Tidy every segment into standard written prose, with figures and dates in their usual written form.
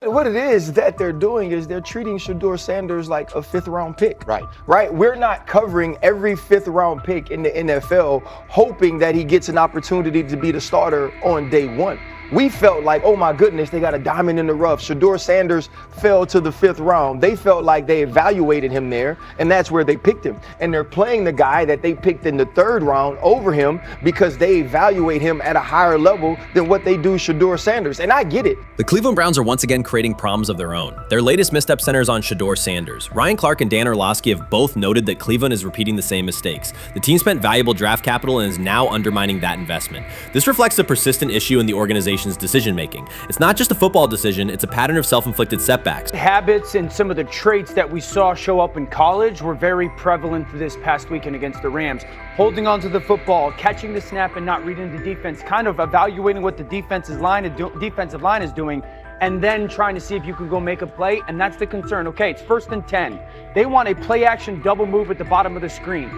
What it is that they're doing is they're treating Shedeur Sanders like a 5th-round pick. Right. We're not covering every 5th-round pick in the NFL hoping that he gets an opportunity to be the starter on day 1. We felt like, oh my goodness, they got a diamond in the rough. Shedeur Sanders fell to the 5th round. They felt like they evaluated him there, and that's where they picked him. And they're playing the guy that they picked in the 3rd round over him because they evaluate him at a higher level than what they do Shedeur Sanders. And I get it. The Cleveland Browns are once again creating problems of their own. Their latest misstep centers on Shedeur Sanders. Ryan Clark and Dan Orlovsky have both noted that Cleveland is repeating the same mistakes. The team spent valuable draft capital and is now undermining that investment. This reflects a persistent issue in the organization's decision-making. It's not just a football decision, it's a pattern of self-inflicted setbacks. Habits and some of the traits that we saw show up in college were very prevalent this past weekend against the Rams. Holding onto the football, catching the snap and not reading the defense, kind of evaluating what the defensive line is doing, and then trying to see if you can go make a play, and that's the concern. Okay, it's 1st and 10. They want a play-action double move at the bottom of the screen.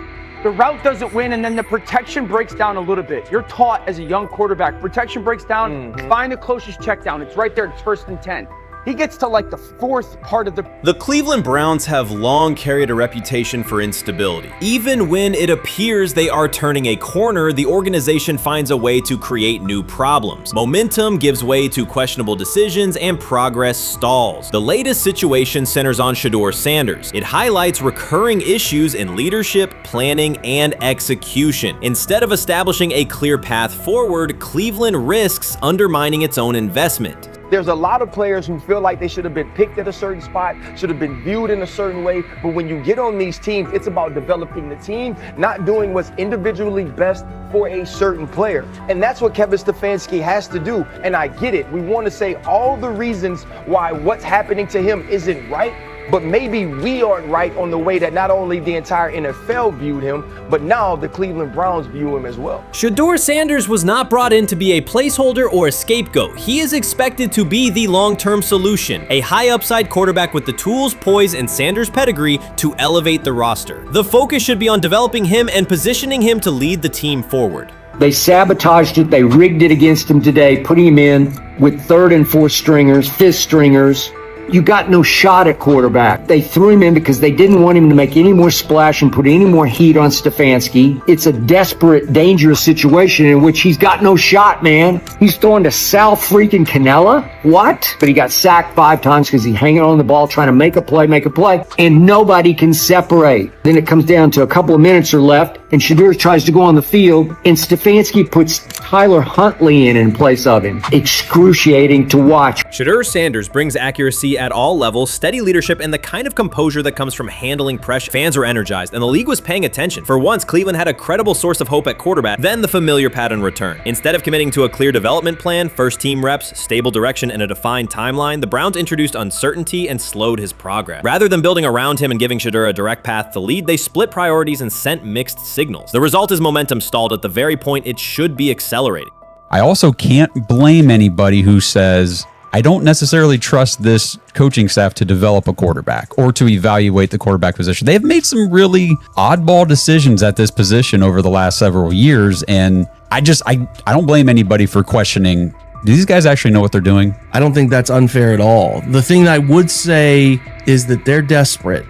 The route doesn't win, and then the protection breaks down a little bit. You're taught as a young quarterback, protection breaks down, find the closest check down. It's right there, it's 1st and 10. He gets to like the 4th part of the... The Cleveland Browns have long carried a reputation for instability. Even when it appears they are turning a corner, the organization finds a way to create new problems. Momentum gives way to questionable decisions and progress stalls. The latest situation centers on Shedeur Sanders. It highlights recurring issues in leadership, planning, and execution. Instead of establishing a clear path forward, Cleveland risks undermining its own investment. There's a lot of players who feel like they should have been picked at a certain spot, should have been viewed in a certain way. But when you get on these teams, it's about developing the team, not doing what's individually best for a certain player. And that's what Kevin Stefanski has to do. And I get it. We want to say all the reasons why what's happening to him isn't right. But maybe we aren't right on the way that not only the entire NFL viewed him, but now the Cleveland Browns view him as well. Shedeur Sanders was not brought in to be a placeholder or a scapegoat. He is expected to be the long-term solution, a high-upside quarterback with the tools, poise, and Sanders' pedigree to elevate the roster. The focus should be on developing him and positioning him to lead the team forward. They sabotaged it. They rigged it against him today, putting him in with 3rd and 4th stringers, 5th stringers. You got no shot at quarterback. They threw him in because they didn't want him to make any more splash and put any more heat on Stefanski. It's a desperate, dangerous situation in which he's got no shot, man. He's throwing to Sal freaking Cannella. What? But he got sacked 5 times because he's hanging on the ball trying to make a play, and nobody can separate. Then it comes down to a couple of minutes are left, and Shedeur tries to go on the field, and Stefanski puts Tyler Huntley in place of him. Excruciating to watch. Shedeur Sanders brings accuracy at all levels, steady leadership, and the kind of composure that comes from handling pressure. Fans were energized, and the league was paying attention. For once, Cleveland had a credible source of hope at quarterback, then the familiar pattern returned. Instead of committing to a clear development plan, first-team reps, stable direction, and a defined timeline, the Browns introduced uncertainty and slowed his progress. Rather than building around him and giving Shedeur a direct path to lead, they split priorities and sent mixed signals. The result is momentum stalled at the very point it should be accelerating. I also can't blame anybody who says, I don't necessarily trust this coaching staff to develop a quarterback or to evaluate the quarterback position. They've made some really oddball decisions at this position over the last several years, and I don't blame anybody for questioning, do these guys actually know what they're doing? I don't think that's unfair at all. The thing that I would say is that they're desperate.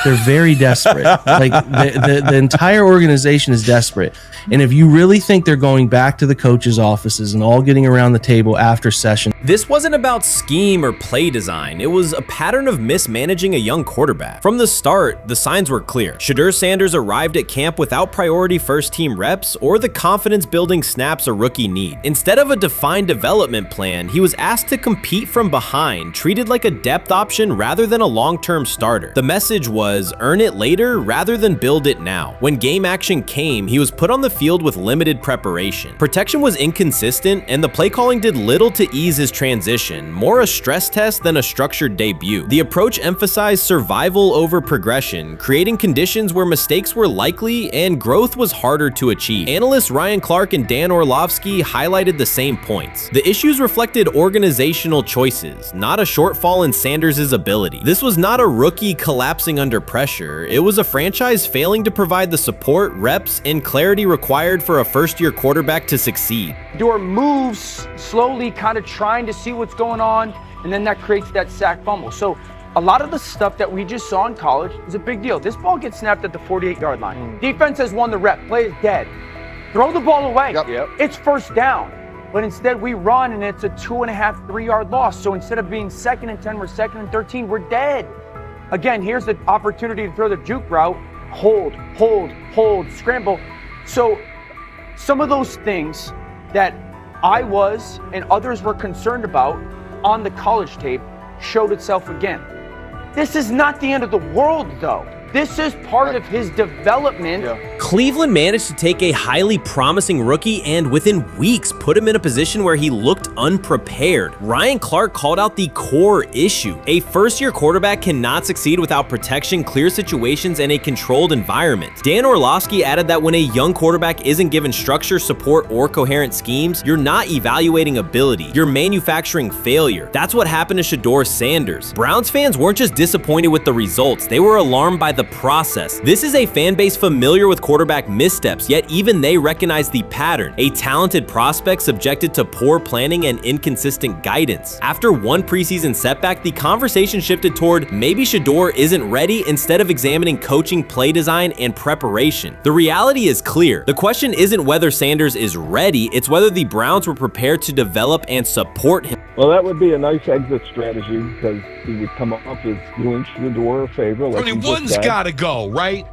They're very desperate. Like the entire organization is desperate. And if you really think they're going back to the coaches' offices and all getting around the table after session. This wasn't about scheme or play design. It was a pattern of mismanaging a young quarterback. From the start, the signs were clear. Shedeur Sanders arrived at camp without priority first-team reps or the confidence-building snaps a rookie need. Instead of a defined development plan, he was asked to compete from behind, treated like a depth option rather than a long-term starter. The message was, earn it later rather than build it now. When game action came, he was put on the field with limited preparation. Protection was inconsistent, and the play calling did little to ease his transition, more a stress test than a structured debut. The approach emphasized survival over progression, creating conditions where mistakes were likely and growth was harder to achieve. Analysts Ryan Clark and Dan Orlovsky highlighted the same points. The issues reflected organizational organizational choices, not a shortfall in Sanders' ability. This was not a rookie collapsing under pressure. It was a franchise failing to provide the support, reps, and clarity required for a first-year quarterback to succeed. Shedeur moves slowly, kind of trying to see what's going on, and then that creates that sack fumble. So a lot of the stuff that we just saw in college is a big deal. This ball gets snapped at the 48-yard line. Defense has won the rep. Play is dead. Throw the ball away. Yep. It's first down. But instead we run and it's a 2.5, 3-yard loss. So instead of being 2nd and 10, we're 2nd and 13. We're dead. Again, here's the opportunity to throw the juke route. Hold, scramble. So some of those things that I was and others were concerned about on the college tape showed itself again. This is not the end of the world, though. This is part of his development. Cleveland managed to take a highly promising rookie and within weeks put him in a position where he looked unprepared. Ryan Clark called out the core issue. A first-year quarterback cannot succeed without protection, clear situations, and a controlled environment. Dan Orlovsky added that when a young quarterback isn't given structure, support, or coherent schemes, you're not evaluating ability, you're manufacturing failure. That's what happened to Shedeur Sanders. Browns fans weren't just disappointed with the results, they were alarmed by the process. This is a fan base familiar with quarterback missteps, yet even they recognize the pattern. A talented prospect subjected to poor planning and inconsistent guidance. After one preseason setback, the conversation shifted toward maybe Shedeur isn't ready instead of examining coaching, play design, and preparation. The reality is clear. The question isn't whether Sanders is ready, it's whether the Browns were prepared to develop and support him. Well, that would be a nice exit strategy because he would come up as doing Shedeur a favor. Like one's got to go, right?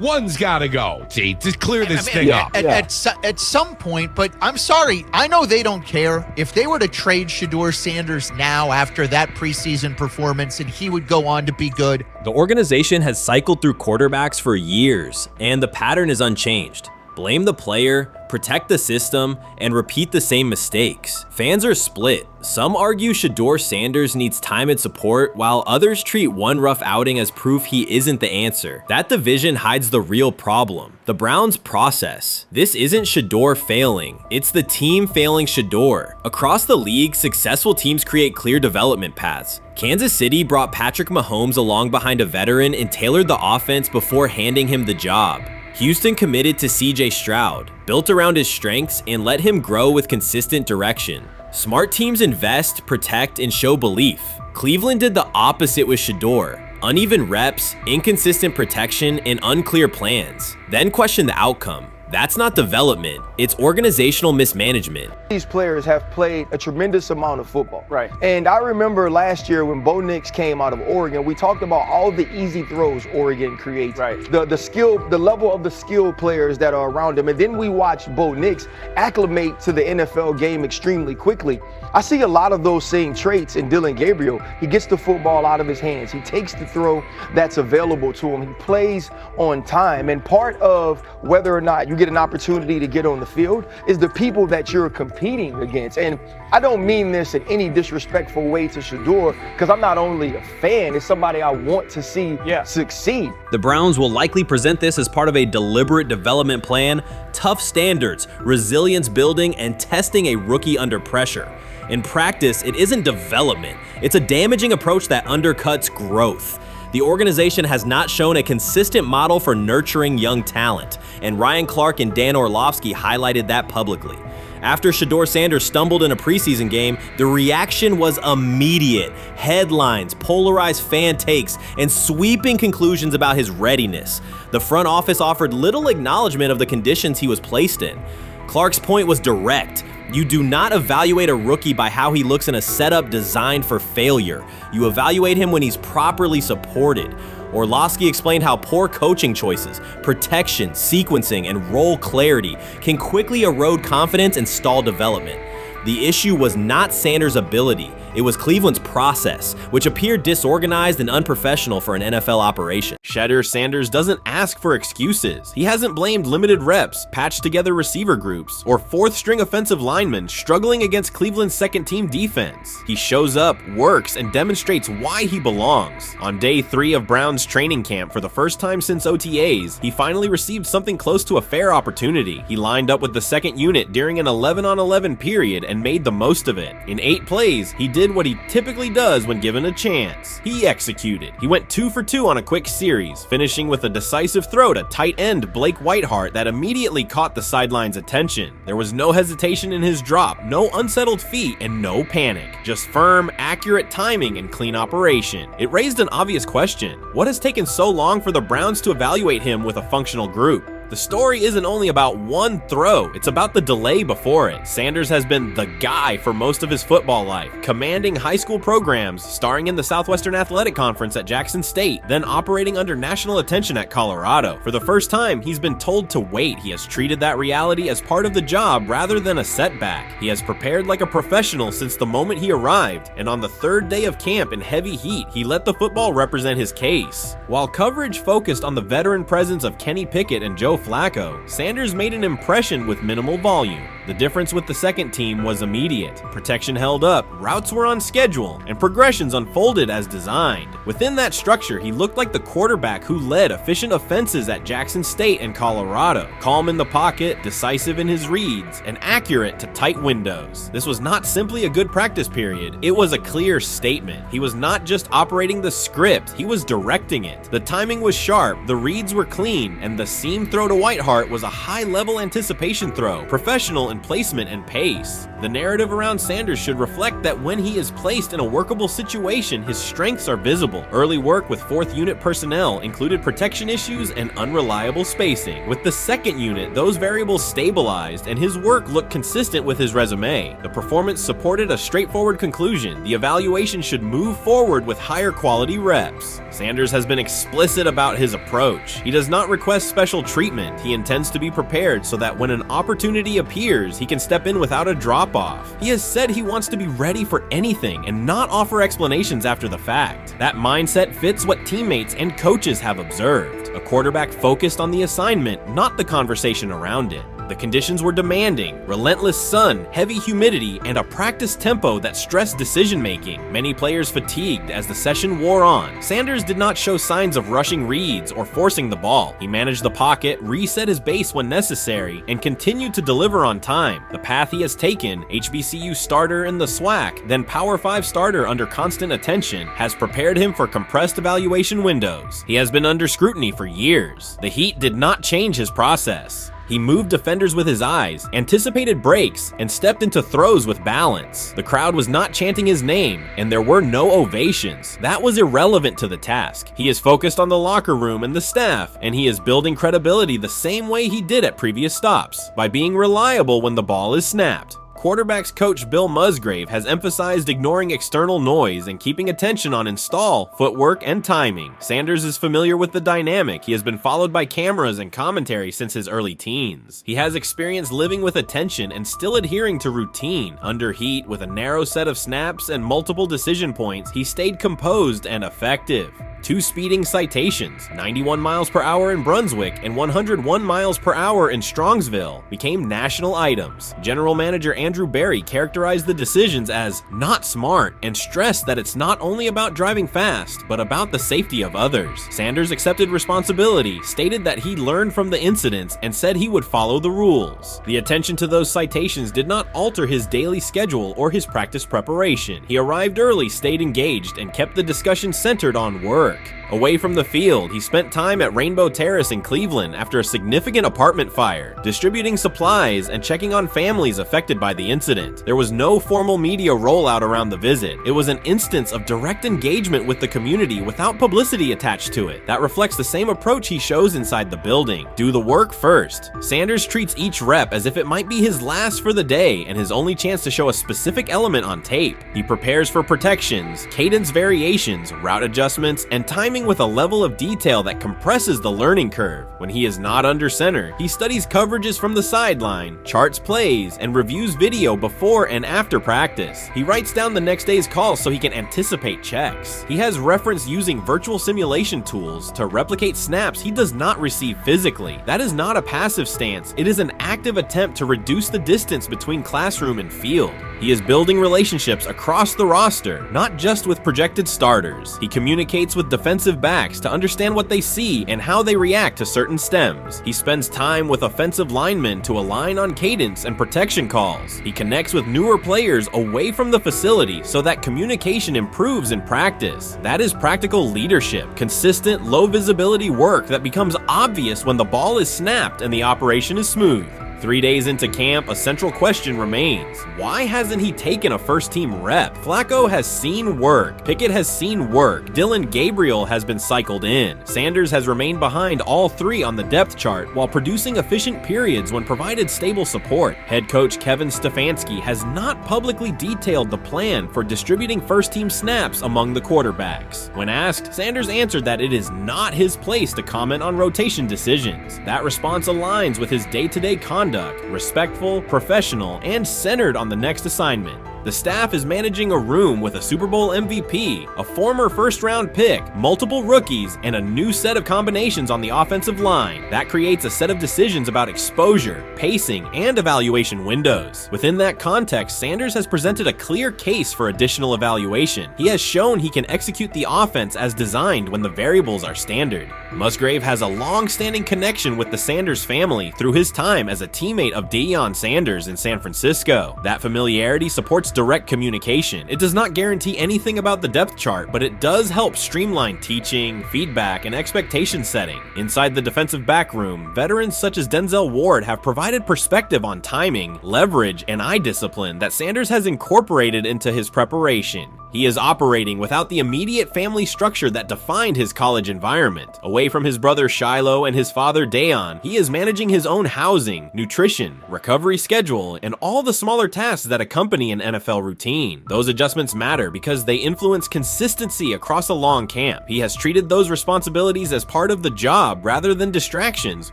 One's got to go, T, to clear this thing up. At some point, but I'm sorry, I know they don't care. If they were to trade Shedeur Sanders now after that preseason performance and he would go on to be good. The organization has cycled through quarterbacks for years, and the pattern is unchanged. Blame the player, protect the system, and repeat the same mistakes. Fans are split. Some argue Shedeur Sanders needs time and support, while others treat one rough outing as proof he isn't the answer. That division hides the real problem, the Browns' process. This isn't Shedeur failing, it's the team failing Shedeur. Across the league, successful teams create clear development paths. Kansas City brought Patrick Mahomes along behind a veteran and tailored the offense before handing him the job. Houston committed to CJ Stroud, built around his strengths, and let him grow with consistent direction. Smart teams invest, protect, and show belief. Cleveland did the opposite with Shedeur. Uneven reps, inconsistent protection, and unclear plans. Then question the outcome. That's not development, it's organizational mismanagement. These players have played a tremendous amount of football. Right. And I remember last year when Bo Nix came out of Oregon, we talked about all the easy throws Oregon creates. Right. The level of the skill players that are around him. And then we watched Bo Nix acclimate to the NFL game extremely quickly. I see a lot of those same traits in Dillon Gabriel. He gets the football out of his hands. He takes the throw that's available to him. He plays on time. And part of whether or not you get an opportunity to get on the field is the people that you're competing against. And I don't mean this in any disrespectful way to Shedeur, because I'm not only a fan, it's somebody I want to see succeed. The Browns will likely present this as part of a deliberate development plan, tough standards, resilience building, and testing a rookie under pressure. In practice, it isn't development, it's a damaging approach that undercuts growth. The organization has not shown a consistent model for nurturing young talent, and Ryan Clark and Dan Orlovsky highlighted that publicly. After Shedeur Sanders stumbled in a preseason game, the reaction was immediate. Headlines, polarized fan takes, and sweeping conclusions about his readiness. The front office offered little acknowledgement of the conditions he was placed in. Clark's point was direct. You do not evaluate a rookie by how he looks in a setup designed for failure. You evaluate him when he's properly supported. Orlovsky explained how poor coaching choices, protection, sequencing, and role clarity can quickly erode confidence and stall development. The issue was not Sanders' ability, It was Cleveland's process, which appeared disorganized and unprofessional for an NFL operation. Shedeur Sanders doesn't ask for excuses. He hasn't blamed limited reps, patched together receiver groups, or fourth-string offensive linemen struggling against Cleveland's second-team defense. He shows up, works, and demonstrates why he belongs. On day 3 of Brown's training camp, for the first time since OTAs, he finally received something close to a fair opportunity. He lined up with the second unit during an 11-on-11 period and made the most of it. In 8 plays, he did what he typically does when given a chance. He executed. He went 2 for 2 on a quick series, finishing with a decisive throw to tight end Blake Whiteheart that immediately caught the sideline's attention. There was no hesitation in his drop, no unsettled feet, and no panic. Just firm, accurate timing and clean operation. It raised an obvious question. What has taken so long for the Browns to evaluate him with a functional group? The story isn't only about one throw, it's about the delay before it. Sanders has been the guy for most of his football life, commanding high school programs, starring in the Southwestern Athletic Conference at Jackson State, then operating under national attention at Colorado. For the first time, he's been told to wait. He has treated that reality as part of the job rather than a setback. He has prepared like a professional since the moment he arrived, and on the 3rd day of camp in heavy heat, he let the football represent his case. While coverage focused on the veteran presence of Kenny Pickett and Joe Flacco, Sanders made an impression with minimal volume. The difference with the second team was immediate. Protection held up, routes were on schedule, and progressions unfolded as designed. Within that structure, he looked like the quarterback who led efficient offenses at Jackson State and Colorado. Calm in the pocket, decisive in his reads, and accurate to tight windows. This was not simply a good practice period, it was a clear statement. He was not just operating the script, he was directing it. The timing was sharp, the reads were clean, and the seam throw to Whiteheart was a high-level anticipation throw, professional in placement and pace. The narrative around Sanders should reflect that when he is placed in a workable situation, his strengths are visible. Early work with 4th unit personnel included protection issues and unreliable spacing. With the 2nd unit, those variables stabilized and his work looked consistent with his resume. The performance supported a straightforward conclusion. The evaluation should move forward with higher quality reps. Sanders has been explicit about his approach. He does not request special treatment. He intends to be prepared so that when an opportunity appears, he can step in without a drop-off. He has said he wants to be ready for anything and not offer explanations after the fact. That mindset fits what teammates and coaches have observed. A quarterback focused on the assignment, not the conversation around it. The conditions were demanding: relentless sun, heavy humidity, and a practice tempo that stressed decision-making. Many players fatigued as the session wore on. Sanders did not show signs of rushing reads or forcing the ball. He managed the pocket, reset his base when necessary, and continued to deliver on time. The path he has taken, HBCU starter in the SWAC, then Power 5 starter under constant attention, has prepared him for compressed evaluation windows. He has been under scrutiny for years. The heat did not change his process. He moved defenders with his eyes, anticipated breaks, and stepped into throws with balance. The crowd was not chanting his name, and there were no ovations. That was irrelevant to the task. He is focused on the locker room and the staff, and he is building credibility the same way he did at previous stops, by being reliable when the ball is snapped. Quarterbacks coach Bill Musgrave has emphasized ignoring external noise and keeping attention on install, footwork, and timing. Sanders is familiar with the dynamic. He has been followed by cameras and commentary since his early teens. He has experience living with attention and still adhering to routine. Under heat, with a narrow set of snaps and multiple decision points, he stayed composed and effective. 2 speeding citations, 91 miles per hour in Brunswick and 101 miles per hour in Strongsville, became national items. General Manager Andrew Berry characterized the decisions as not smart and stressed that it's not only about driving fast, but about the safety of others. Sanders accepted responsibility, stated that he learned from the incidents, and said he would follow the rules. The attention to those citations did not alter his daily schedule or his practice preparation. He arrived early, stayed engaged, and kept the discussion centered on work. Away from the field, he spent time at Rainbow Terrace in Cleveland after a significant apartment fire, distributing supplies and checking on families affected by the incident. There was no formal media rollout around the visit. It was an instance of direct engagement with the community without publicity attached to it. That reflects the same approach he shows inside the building. Do the work first. Sanders treats each rep as if it might be his last for the day and his only chance to show a specific element on tape. He prepares for protections, cadence variations, route adjustments, and timing with a level of detail that compresses the learning curve. When he is not under center, he studies coverages from the sideline, charts plays, and reviews video video before and after practice. He writes down the next day's calls so he can anticipate checks. He has referenced using virtual simulation tools to replicate snaps he does not receive physically. That is not a passive stance, it is an active attempt to reduce the distance between classroom and field. He is building relationships across the roster, not just with projected starters. He communicates with defensive backs to understand what they see and how they react to certain stems. He spends time with offensive linemen to align on cadence and protection calls. He connects with newer players away from the facility so that communication improves in practice. That is practical leadership, consistent, low visibility work that becomes obvious when the ball is snapped and the operation is smooth. 3 days into camp, a central question remains. Why hasn't he taken a first-team rep? Flacco has seen work. Pickett has seen work. Dylan Gabriel has been cycled in. Sanders has remained behind all three on the depth chart while producing efficient periods when provided stable support. Head coach Kevin Stefanski has not publicly detailed the plan for distributing first-team snaps among the quarterbacks. When asked, Sanders answered that it is not his place to comment on rotation decisions. That response aligns with his day-to-day conduct, respectful, professional, and centered on the next assignment. The staff is managing a room with a Super Bowl MVP, a former first-round pick, multiple rookies, and a new set of combinations on the offensive line. That creates a set of decisions about exposure, pacing, and evaluation windows. Within that context, Sanders has presented a clear case for additional evaluation. He has shown he can execute the offense as designed when the variables are standard. Musgrave has a long-standing connection with the Sanders family through his time as a teammate of Deion Sanders in San Francisco. That familiarity supports direct communication. It does not guarantee anything about the depth chart, but it does help streamline teaching, feedback, and expectation setting. Inside the defensive back room, veterans such as Denzel Ward have provided perspective on timing, leverage, and eye discipline that Sanders has incorporated into his preparation. He is operating without the immediate family structure that defined his college environment. Away from his brother Shiloh and his father Deion, he is managing his own housing, nutrition, recovery schedule, and all the smaller tasks that accompany an NFL routine. Those adjustments matter because they influence consistency across a long camp. He has treated those responsibilities as part of the job rather than distractions,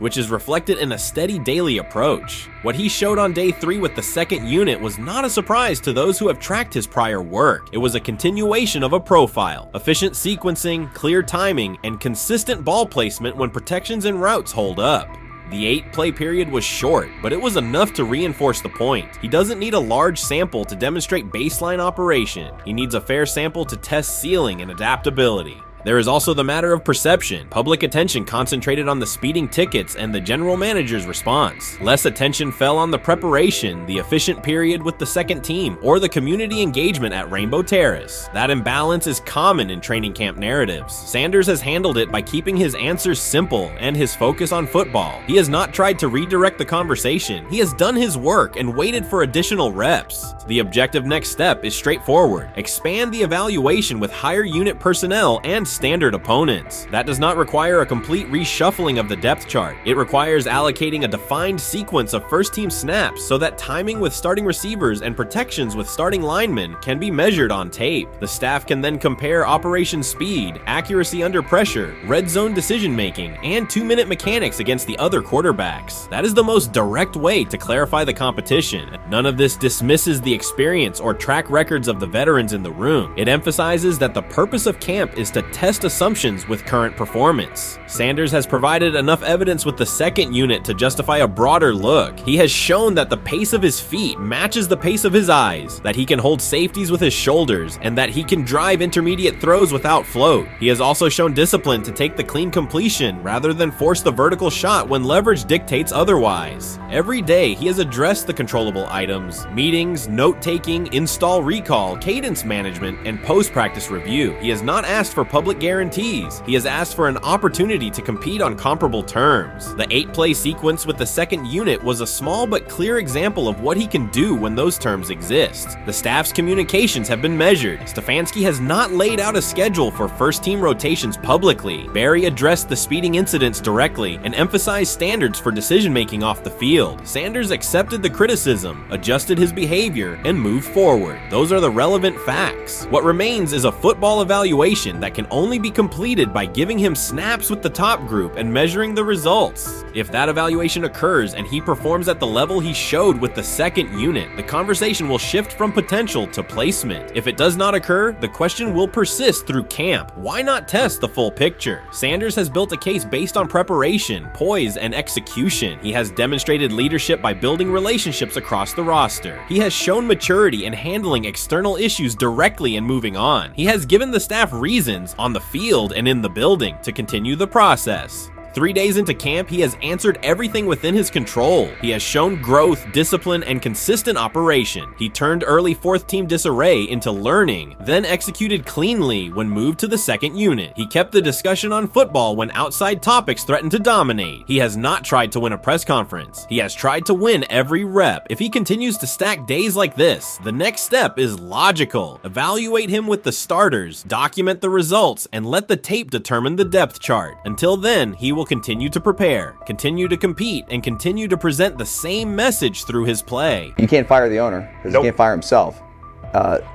which is reflected in a steady daily approach. What he showed on day 3 with the second unit was not a surprise to those who have tracked his prior work. It was a continuation of a profile, efficient sequencing, clear timing, and consistent ball placement when protections and routes hold up. The 8-play period was short, but it was enough to reinforce the point. He doesn't need a large sample to demonstrate baseline operation. He needs a fair sample to test ceiling and adaptability. There is also the matter of perception. Public attention concentrated on the speeding tickets and the general manager's response. Less attention fell on the preparation, the efficient period with the second team, or the community engagement at Rainbow Terrace. That imbalance is common in training camp narratives. Sanders has handled it by keeping his answers simple and his focus on football. He has not tried to redirect the conversation. He has done his work and waited for additional reps. The objective next step is straightforward. Expand the evaluation with higher unit personnel and standard opponents. That does not require a complete reshuffling of the depth chart. It requires allocating a defined sequence of first-team snaps so that timing with starting receivers and protections with starting linemen can be measured on tape. The staff can then compare operation speed, accuracy under pressure, red zone decision-making, and 2-minute mechanics against the other quarterbacks. That is the most direct way to clarify the competition. None of this dismisses the experience or track records of the veterans in the room. It emphasizes that the purpose of camp is to test assumptions with current performance. Sanders has provided enough evidence with the second unit to justify a broader look. He has shown that the pace of his feet matches the pace of his eyes, that he can hold safeties with his shoulders, and that he can drive intermediate throws without float. He has also shown discipline to take the clean completion rather than force the vertical shot when leverage dictates otherwise. Every day, he has addressed the controllable items, meetings, note-taking, install recall, cadence management, and post-practice review. He has not asked for public guarantees. He has asked for an opportunity to compete on comparable terms. The 8-play sequence with the second unit was a small but clear example of what he can do when those terms exist. The staff's communications have been measured. Stefanski has not laid out a schedule for first-team rotations publicly. Barry addressed the speeding incidents directly and emphasized standards for decision-making off the field. Sanders accepted the criticism, adjusted his behavior, and moved forward. Those are the relevant facts. What remains is a football evaluation that can only only be completed by giving him snaps with the top group and measuring the results. If that evaluation occurs and he performs at the level he showed with the second unit, the conversation will shift from potential to placement. If it does not occur, the question will persist through camp. Why not test the full picture? Sanders has built a case based on preparation, poise, and execution. He has demonstrated leadership by building relationships across the roster. He has shown maturity in handling external issues directly and moving on. He has given the staff reasons, on the field and in the building, to continue the process. 3 days into camp, he has answered everything within his control. He has shown growth, discipline, and consistent operation. He turned early fourth team disarray into learning, then executed cleanly when moved to the second unit. He kept the discussion on football when outside topics threatened to dominate. He has not tried to win a press conference. He has tried to win every rep. If he continues to stack days like this, the next step is logical. Evaluate him with the starters, document the results, and let the tape determine the depth chart. Until then, he will continue to prepare, continue to compete, and continue to present the same message through his play. You can't fire the owner because he can't fire himself.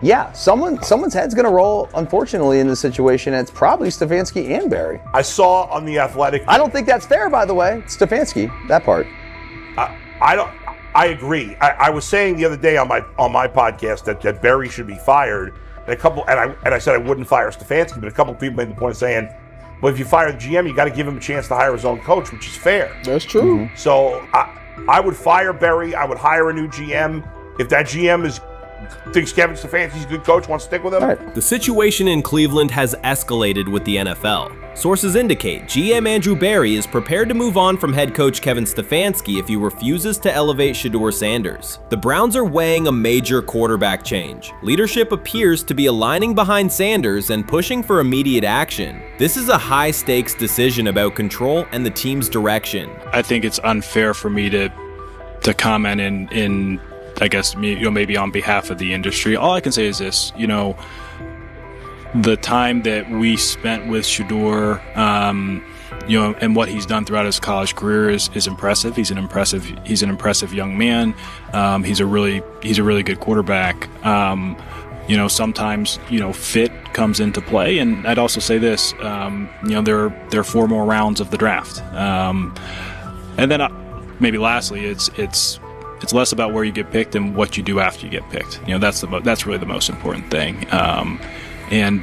Yeah, someone's head's going to roll, unfortunately, in this situation, and it's probably Stefanski and Barry. I saw on The Athletic. I don't think that's fair, by the way. Stefanski, that part. I agree. I was saying the other day on my podcast that Barry should be fired, and I said I wouldn't fire Stefanski, but a couple of people made the point of saying, well, if you fire the GM, you got to give him a chance to hire his own coach, which is fair. That's true. So I would fire Barry. I would hire a new GM. If that GM thinks Kevin Stefanski's a good coach, wants to stick with him. Right. The situation in Cleveland has escalated with the NFL. Sources indicate GM Andrew Barry is prepared to move on from head coach Kevin Stefanski if he refuses to elevate Shedeur Sanders. The Browns are weighing a major quarterback change. Leadership appears to be aligning behind Sanders and pushing for immediate action. This is a high-stakes decision about control and the team's direction. I think it's unfair for me to comment in I guess maybe on behalf of the industry. All I can say is this, the time that we spent with Shedeur, and what he's done throughout his college career is impressive. He's an impressive young man. He's a really good quarterback. Sometimes fit comes into play, and I'd also say this, there are 4 more rounds of the draft, and then maybe lastly, it's less about where you get picked and what you do after you get picked. That's really the most important thing. Getting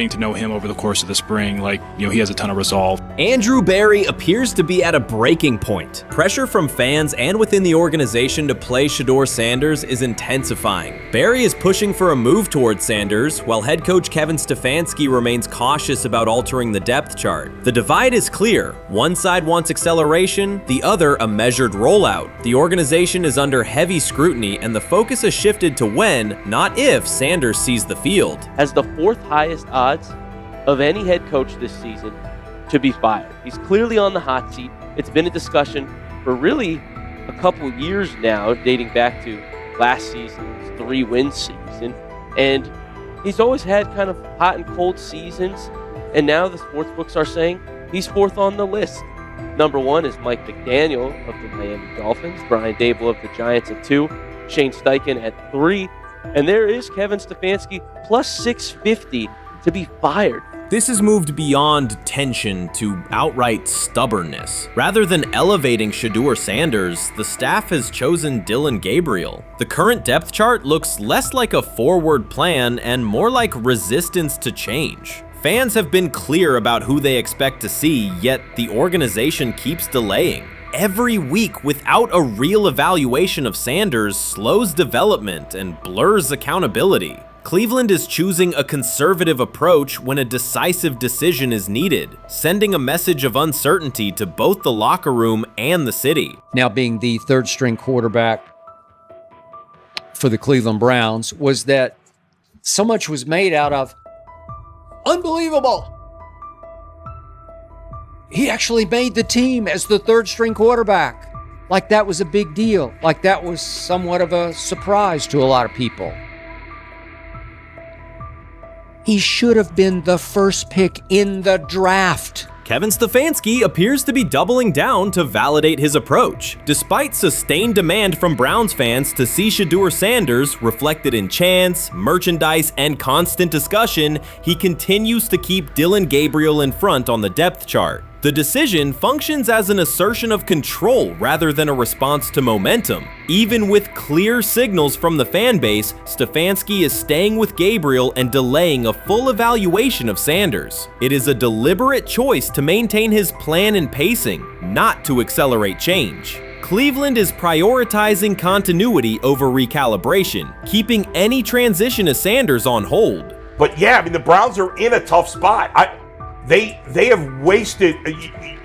to know him over the course of the spring, he has a ton of resolve. Andrew Barry appears to be at a breaking point. Pressure from fans and within the organization to play Shedeur Sanders is intensifying. Barry is pushing for a move towards Sanders, while head coach Kevin Stefanski remains cautious about altering the depth chart. The divide is clear. One side wants acceleration, the other a measured rollout. The organization is under heavy scrutiny, and the focus has shifted to when, not if, Sanders sees the field. Has the 4th highest odds of any head coach this season to be fired. He's clearly on the hot seat. It's been a discussion for really a couple years now, dating back to last season's 3-win season. And he's always had kind of hot and cold seasons. And now the sports books are saying he's 4th on the list. Number 1 is Mike McDaniel of the Miami Dolphins, Brian Daboll of the Giants at 2, Shane Steichen at 3, and there is Kevin Stefanski plus 650 to be fired. This has moved beyond tension to outright stubbornness. Rather than elevating Shedeur Sanders, the staff has chosen Dillon Gabriel. The current depth chart looks less like a forward plan and more like resistance to change. Fans have been clear about who they expect to see, yet the organization keeps delaying. Every week without a real evaluation of Sanders slows development and blurs accountability. Cleveland is choosing a conservative approach when a decisive decision is needed, sending a message of uncertainty to both the locker room and the city. Now being the 3rd string quarterback for the Cleveland Browns, was that so much was made out of unbelievable. He actually made the team as the 3rd string quarterback. Like that was a big deal. Like that was somewhat of a surprise to a lot of people. He should have been the first pick in the draft. Kevin Stefanski appears to be doubling down to validate his approach. Despite sustained demand from Browns fans to see Shedeur Sanders reflected in chants, merchandise, and constant discussion, he continues to keep Dillon Gabriel in front on the depth chart. The decision functions as an assertion of control rather than a response to momentum. Even with clear signals from the fan base, Stefanski is staying with Gabriel and delaying a full evaluation of Sanders. It is a deliberate choice to maintain his plan and pacing, not to accelerate change. Cleveland is prioritizing continuity over recalibration, keeping any transition to Sanders on hold. But yeah, I mean, the Browns are in a tough spot. They have wasted.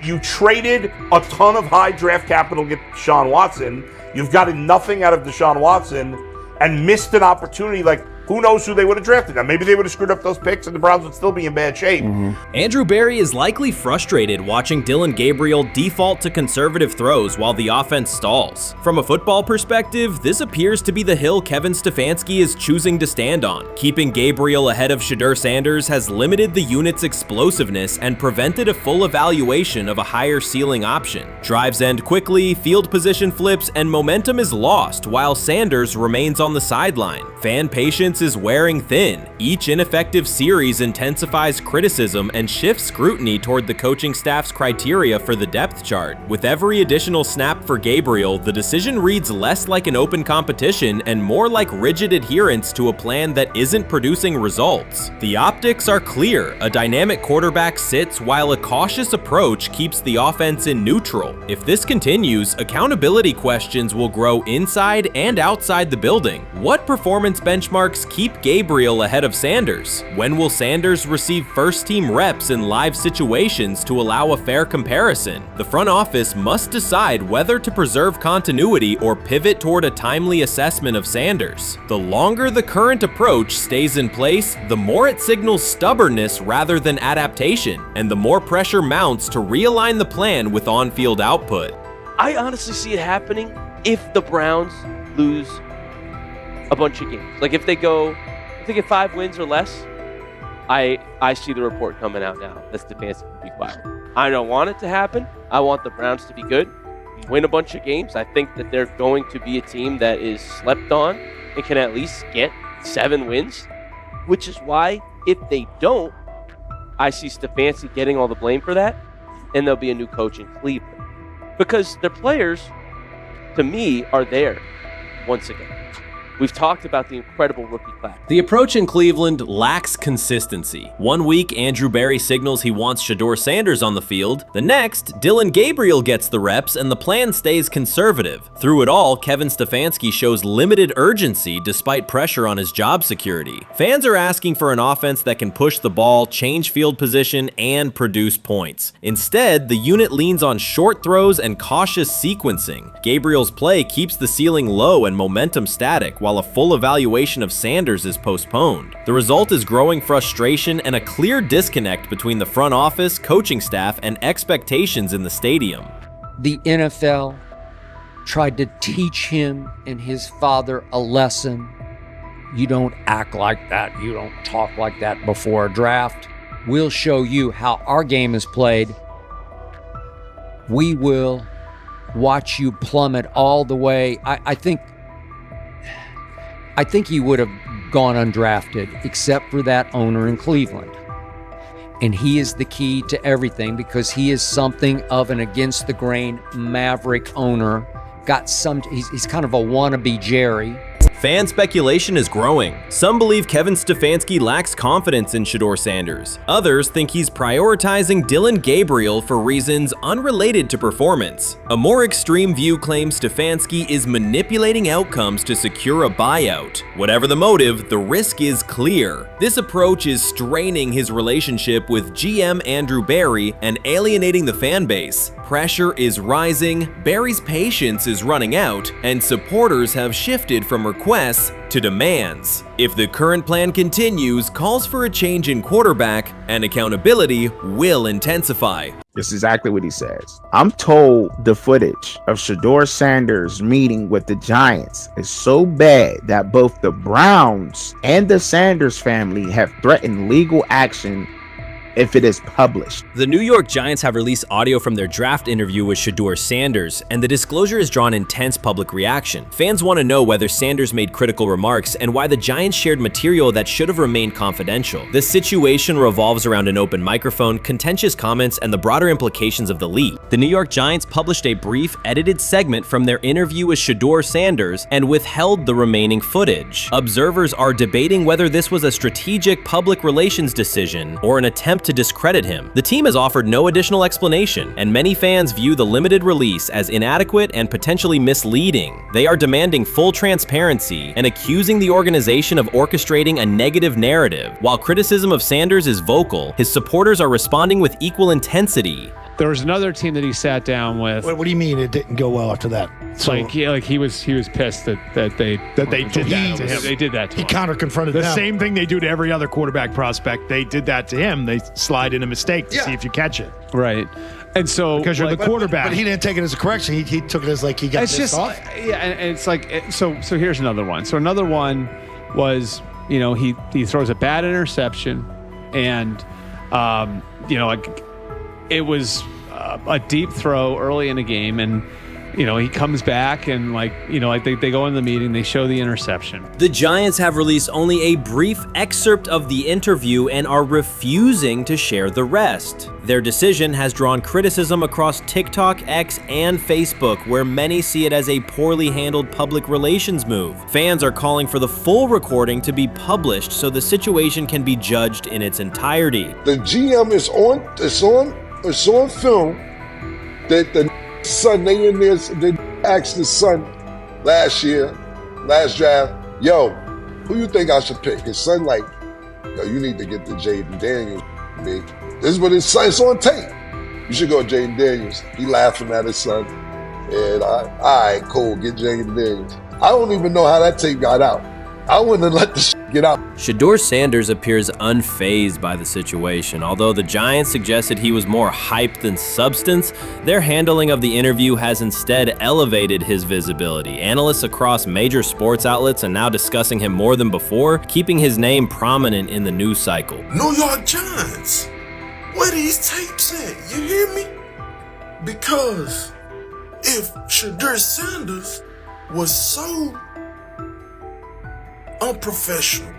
You traded a ton of high draft capital to get Deshaun Watson. You've gotten nothing out of Deshaun Watson and missed an opportunity. Like, who knows who they would have drafted? Now, maybe they would have screwed up those picks and the Browns would still be in bad shape. Andrew Berry is likely frustrated watching Dillon Gabriel default to conservative throws while the offense stalls. From a football perspective, this appears to be the hill Kevin Stefanski is choosing to stand on. Keeping Gabriel ahead of Shedeur Sanders has limited the unit's explosiveness and prevented a full evaluation of a higher ceiling option. Drives end quickly, field position flips, and momentum is lost while Sanders remains on the sideline. Fan patience is wearing thin. Each ineffective series intensifies criticism and shifts scrutiny toward the coaching staff's criteria for the depth chart. With every additional snap for Gabriel, the decision reads less like an open competition and more like rigid adherence to a plan that isn't producing results. The optics are clear. A dynamic quarterback sits while a cautious approach keeps the offense in neutral. If this continues, accountability questions will grow inside and outside the building. What performance benchmarks keep Gabriel ahead of Sanders? When will Sanders receive first-team reps in live situations to allow a fair comparison? The front office must decide whether to preserve continuity or pivot toward a timely assessment of Sanders. The longer the current approach stays in place, the more it signals stubbornness rather than adaptation, and the more pressure mounts to realign the plan with on-field output. I honestly see it happening if the Browns lose a bunch of games. Like if they get 5 wins or less, I see the report coming out now that Stefanski will be fired. I don't want it to happen. I want the Browns to be good, win a bunch of games. I think that they're going to be a team that is slept on and can at least get 7 wins, which is why if they don't, I see Stefanski getting all the blame for that, and there'll be a new coach in Cleveland. Because their players, to me, are there once again. We've talked about the incredible rookie class. The approach in Cleveland lacks consistency. One week, Andrew Berry signals he wants Shedeur Sanders on the field. The next, Dillon Gabriel gets the reps and the plan stays conservative. Through it all, Kevin Stefanski shows limited urgency despite pressure on his job security. Fans are asking for an offense that can push the ball, change field position, and produce points. Instead, the unit leans on short throws and cautious sequencing. Gabriel's play keeps the ceiling low and momentum static, while a full evaluation of Sanders is postponed. The result is growing frustration and a clear disconnect between the front office, coaching staff, and expectations in the stadium. The NFL tried to teach him and his father a lesson. You don't act like that. You don't talk like that before a draft. We'll show you how our game is played. We will watch you plummet all the way. I think he would have gone undrafted except for that owner in Cleveland. And he is the key to everything because he is something of an against the grain maverick owner. He's kind of a wannabe Jerry. Fan speculation is growing. Some believe Kevin Stefanski lacks confidence in Shedeur Sanders. Others think he's prioritizing Dillon Gabriel for reasons unrelated to performance. A more extreme view claims Stefanski is manipulating outcomes to secure a buyout. Whatever the motive, the risk is clear. This approach is straining his relationship with GM Andrew Berry and alienating the fan base. Pressure is rising, Berry's patience is running out, and supporters have shifted from requests to demands. If the current plan continues, calls for a change in quarterback and accountability will intensify. This is exactly what he says. I'm told the footage of Shedeur Sanders meeting with the Giants is so bad that both the Browns and the Sanders family have threatened legal action if it is published. The New York Giants have released audio from their draft interview with Shedeur Sanders, and the disclosure has drawn intense public reaction. Fans want to know whether Sanders made critical remarks and why the Giants shared material that should have remained confidential. The situation revolves around an open microphone, contentious comments, and the broader implications of the leak. The New York Giants published a brief, edited segment from their interview with Shedeur Sanders and withheld the remaining footage. Observers are debating whether this was a strategic public relations decision or an attempt to discredit him. The team has offered no additional explanation, and many fans view the limited release as inadequate and potentially misleading. They are demanding full transparency and accusing the organization of orchestrating a negative narrative. While criticism of Sanders is vocal, his supporters are responding with equal intensity. There was another team that he sat down with. What do you mean it didn't go well after that? So, he was pissed that they did that to him. They did that to him. He counter-confronted the them. same thing they do to every other quarterback prospect. They did that to him. They slide in a mistake to see if you catch it. Right. And so because you're the quarterback. But he didn't take it as a correction. He took it as like he got pissed off. Yeah, and it's like so here's another one. So another one was, he throws a bad interception, and it was a deep throw early in the game, and he comes back and they go in the meeting, they show the interception. The Giants have released only a brief excerpt of the interview and are refusing to share the rest. Their decision has drawn criticism across TikTok, X, and Facebook, where many see it as a poorly handled public relations move. Fans are calling for the full recording to be published so the situation can be judged in its entirety. The GM is on film that the son, they asked the son last draft, yo, who you think I should pick? His son like, yo, you need to get the Jaden Daniels, big. This is what his son, it's on tape. You should go Jaden Daniels. He laughing at his son. And all right, cool, get Jaden Daniels. I don't even know how that tape got out. I wouldn't have let the get out. Shedeur Sanders appears unfazed by the situation. Although the Giants suggested he was more hype than substance, their handling of the interview has instead elevated his visibility. Analysts across major sports outlets are now discussing him more than before, keeping his name prominent in the news cycle. New York Giants, where these tapes at? You hear me? Because if Shedeur Sanders was so unprofessional,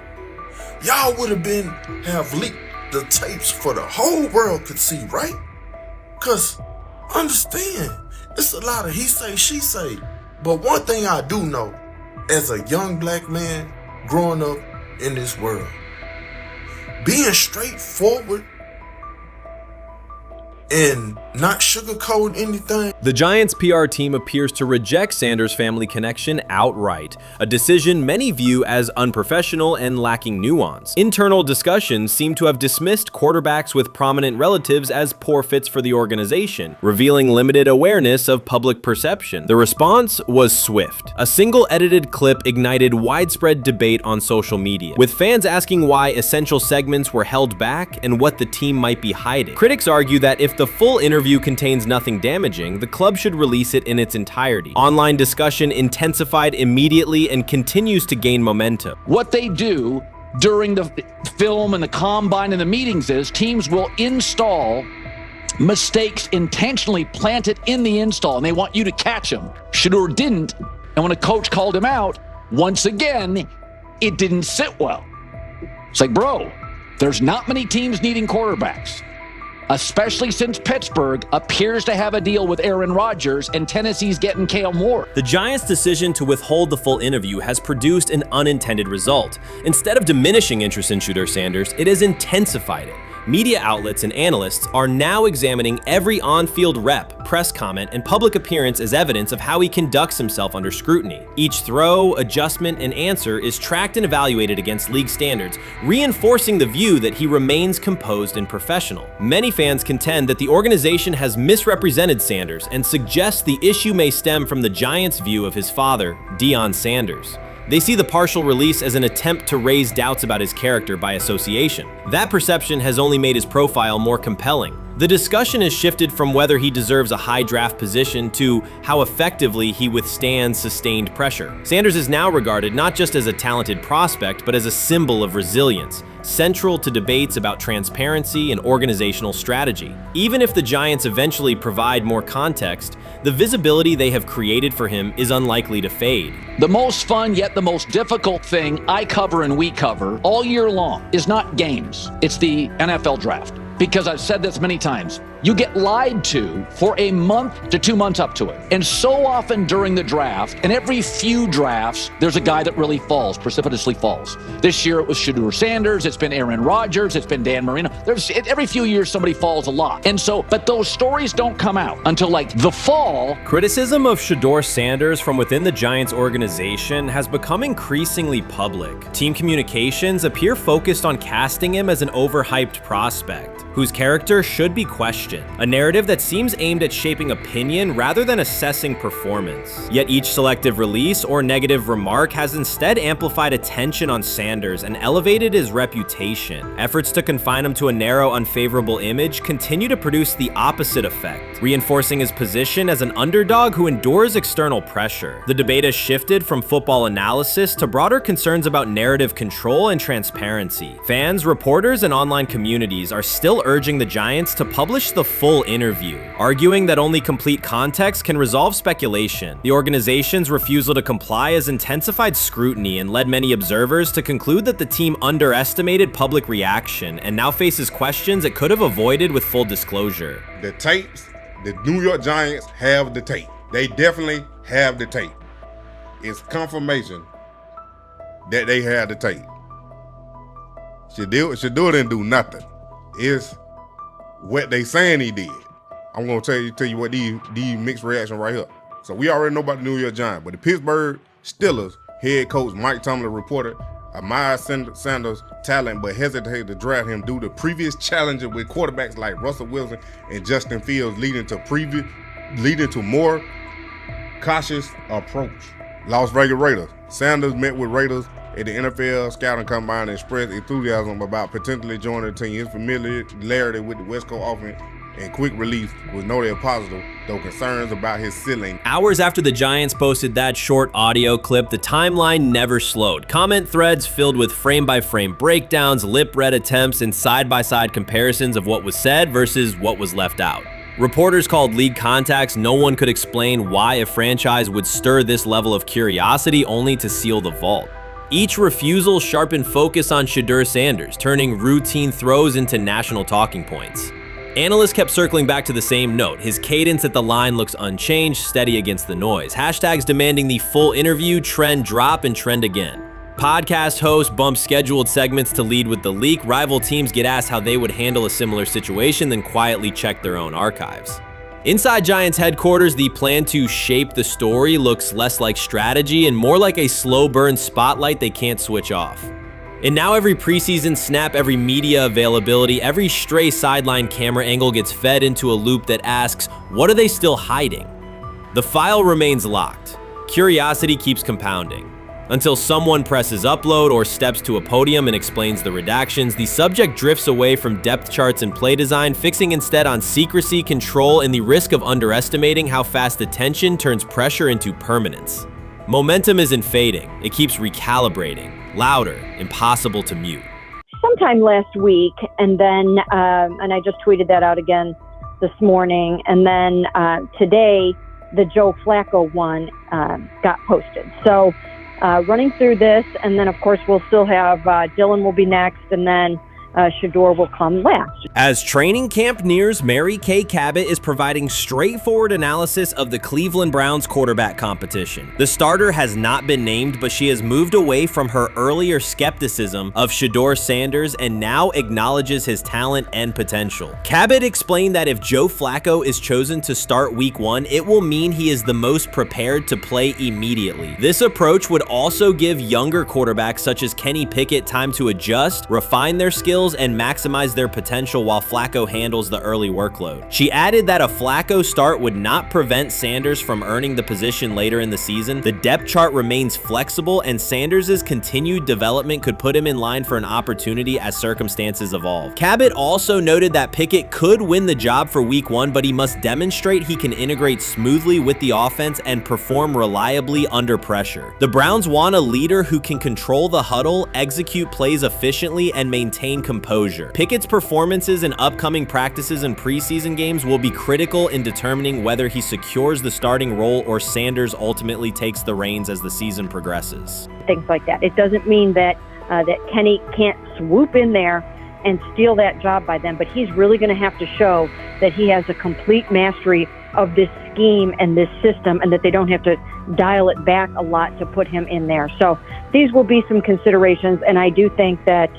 y'all would have leaked the tapes for the whole world could see, right? Cause understand, it's a lot of he say, she say. But one thing I do know, as a young black man growing up in this world, being straightforward and not sugarcoat anything. The Giants' PR team appears to reject Sanders' family connection outright, a decision many view as unprofessional and lacking nuance. Internal discussions seem to have dismissed quarterbacks with prominent relatives as poor fits for the organization, revealing limited awareness of public perception. The response was swift. A single edited clip ignited widespread debate on social media, with fans asking why essential segments were held back and what the team might be hiding. Critics argue that if the full interview contains nothing damaging, the club should release it in its entirety. Online discussion intensified immediately and continues to gain momentum. What they do during the film and the combine and the meetings is teams will install mistakes intentionally planted in the install, and they want you to catch them. Shedeur didn't, and when a coach called him out, once again, it didn't sit well. It's like, bro, there's not many teams needing quarterbacks, especially since Pittsburgh appears to have a deal with Aaron Rodgers and Tennessee's getting Kale Moore. The Giants' decision to withhold the full interview has produced an unintended result. Instead of diminishing interest in Shedeur Sanders, it has intensified it. Media outlets and analysts are now examining every on-field rep, press comment, and public appearance as evidence of how he conducts himself under scrutiny. Each throw, adjustment, and answer is tracked and evaluated against league standards, reinforcing the view that he remains composed and professional. Many fans contend that the organization has misrepresented Sanders and suggest the issue may stem from the Giants' view of his father, Deion Sanders. They see the partial release as an attempt to raise doubts about his character by association. That perception has only made his profile more compelling. The discussion has shifted from whether he deserves a high draft position to how effectively he withstands sustained pressure. Sanders is now regarded not just as a talented prospect, but as a symbol of resilience, central to debates about transparency and organizational strategy. Even if the Giants eventually provide more context, the visibility they have created for him is unlikely to fade. The most fun yet the most difficult thing I cover and we cover all year long is not games. It's the NFL draft. Because I've said this many times, you get lied to for a month to 2 months up to it. And so often during the draft, and every few drafts, there's a guy that really falls, precipitously falls. This year it was Shedeur Sanders, it's been Aaron Rodgers, it's been Dan Marino. Every few years somebody falls a lot. And so, but those stories don't come out until like the fall. Criticism of Shedeur Sanders from within the Giants organization has become increasingly public. Team communications appear focused on casting him as an overhyped prospect, whose character should be questioned, a narrative that seems aimed at shaping opinion rather than assessing performance. Yet each selective release or negative remark has instead amplified attention on Sanders and elevated his reputation. Efforts to confine him to a narrow, unfavorable image continue to produce the opposite effect, reinforcing his position as an underdog who endures external pressure. The debate has shifted from football analysis to broader concerns about narrative control and transparency. Fans, reporters, and online communities are still urging the Giants to publish the full interview, arguing that only complete context can resolve speculation. The organization's refusal to comply has intensified scrutiny and led many observers to conclude that the team underestimated public reaction and now faces questions it could have avoided with full disclosure. The tapes, the New York Giants have the tape. They definitely have the tape. It's confirmation that they have the tape. Shedeur didn't do nothing. Is what they saying he did. I'm gonna tell you what these mixed reaction right here. So we already know about the New York Giants, but the Pittsburgh Steelers head coach Mike Tomlin reported admired Sanders' talent, but hesitated to draft him due to previous challenges with quarterbacks like Russell Wilson and Justin Fields, leading to more cautious approach. Las Vegas Raiders. Sanders met with Raiders at the NFL scouting combine and expressed enthusiasm about potentially joining the team. His familiarity with the West Coast offense and quick release was noted positive, though concerns about his ceiling. Hours after the Giants posted that short audio clip, the timeline never slowed. Comment threads filled with frame-by-frame breakdowns, lip-read attempts, and side-by-side comparisons of what was said versus what was left out. Reporters called league contacts. No one could explain why a franchise would stir this level of curiosity only to seal the vault. Each refusal sharpened focus on Shedeur Sanders, turning routine throws into national talking points. Analysts kept circling back to the same note. His cadence at the line looks unchanged, steady against the noise. Hashtags demanding the full interview, trend drop, and trend again. Podcast hosts bump scheduled segments to lead with the leak. Rival teams get asked how they would handle a similar situation, then quietly check their own archives. Inside Giants headquarters, the plan to shape the story looks less like strategy and more like a slow burn spotlight they can't switch off. And now every preseason snap, every media availability, every stray sideline camera angle gets fed into a loop that asks, what are they still hiding? The file remains locked. Curiosity keeps compounding. Until someone presses upload or steps to a podium and explains the redactions, the subject drifts away from depth charts and play design, fixing instead on secrecy, control, and the risk of underestimating how fast attention turns pressure into permanence. Momentum isn't fading, it keeps recalibrating, louder, impossible to mute. Sometime last week, and then, and I just tweeted that out again this morning, and then today, the Joe Flacco one got posted. So, running through this, and then of course we'll still have Dylan will be next, and then Shedeur will come last. As training camp nears, Mary Kay Cabot is providing straightforward analysis of the Cleveland Browns quarterback competition. The starter has not been named, but she has moved away from her earlier skepticism of Shedeur Sanders and now acknowledges his talent and potential. Cabot explained that if Joe Flacco is chosen to start week 1, it will mean he is the most prepared to play immediately. This approach would also give younger quarterbacks such as Kenny Pickett time to adjust, refine their skills, skills and maximize their potential while Flacco handles the early workload. She added that a Flacco start would not prevent Sanders from earning the position later in the season. The depth chart remains flexible, and Sanders' continued development could put him in line for an opportunity as circumstances evolve. Cabot also noted that Pickett could win the job for week 1, but he must demonstrate he can integrate smoothly with the offense and perform reliably under pressure. The Browns want a leader who can control the huddle, execute plays efficiently, and maintain composure. Pickett's performances in upcoming practices and preseason games will be critical in determining whether he secures the starting role or Sanders ultimately takes the reins as the season progresses. Things like that. It doesn't mean that that Kenny can't swoop in there and steal that job by them, but he's really going to have to show that he has a complete mastery of this scheme and this system, and that they don't have to dial it back a lot to put him in there. So these will be some considerations, and I do think that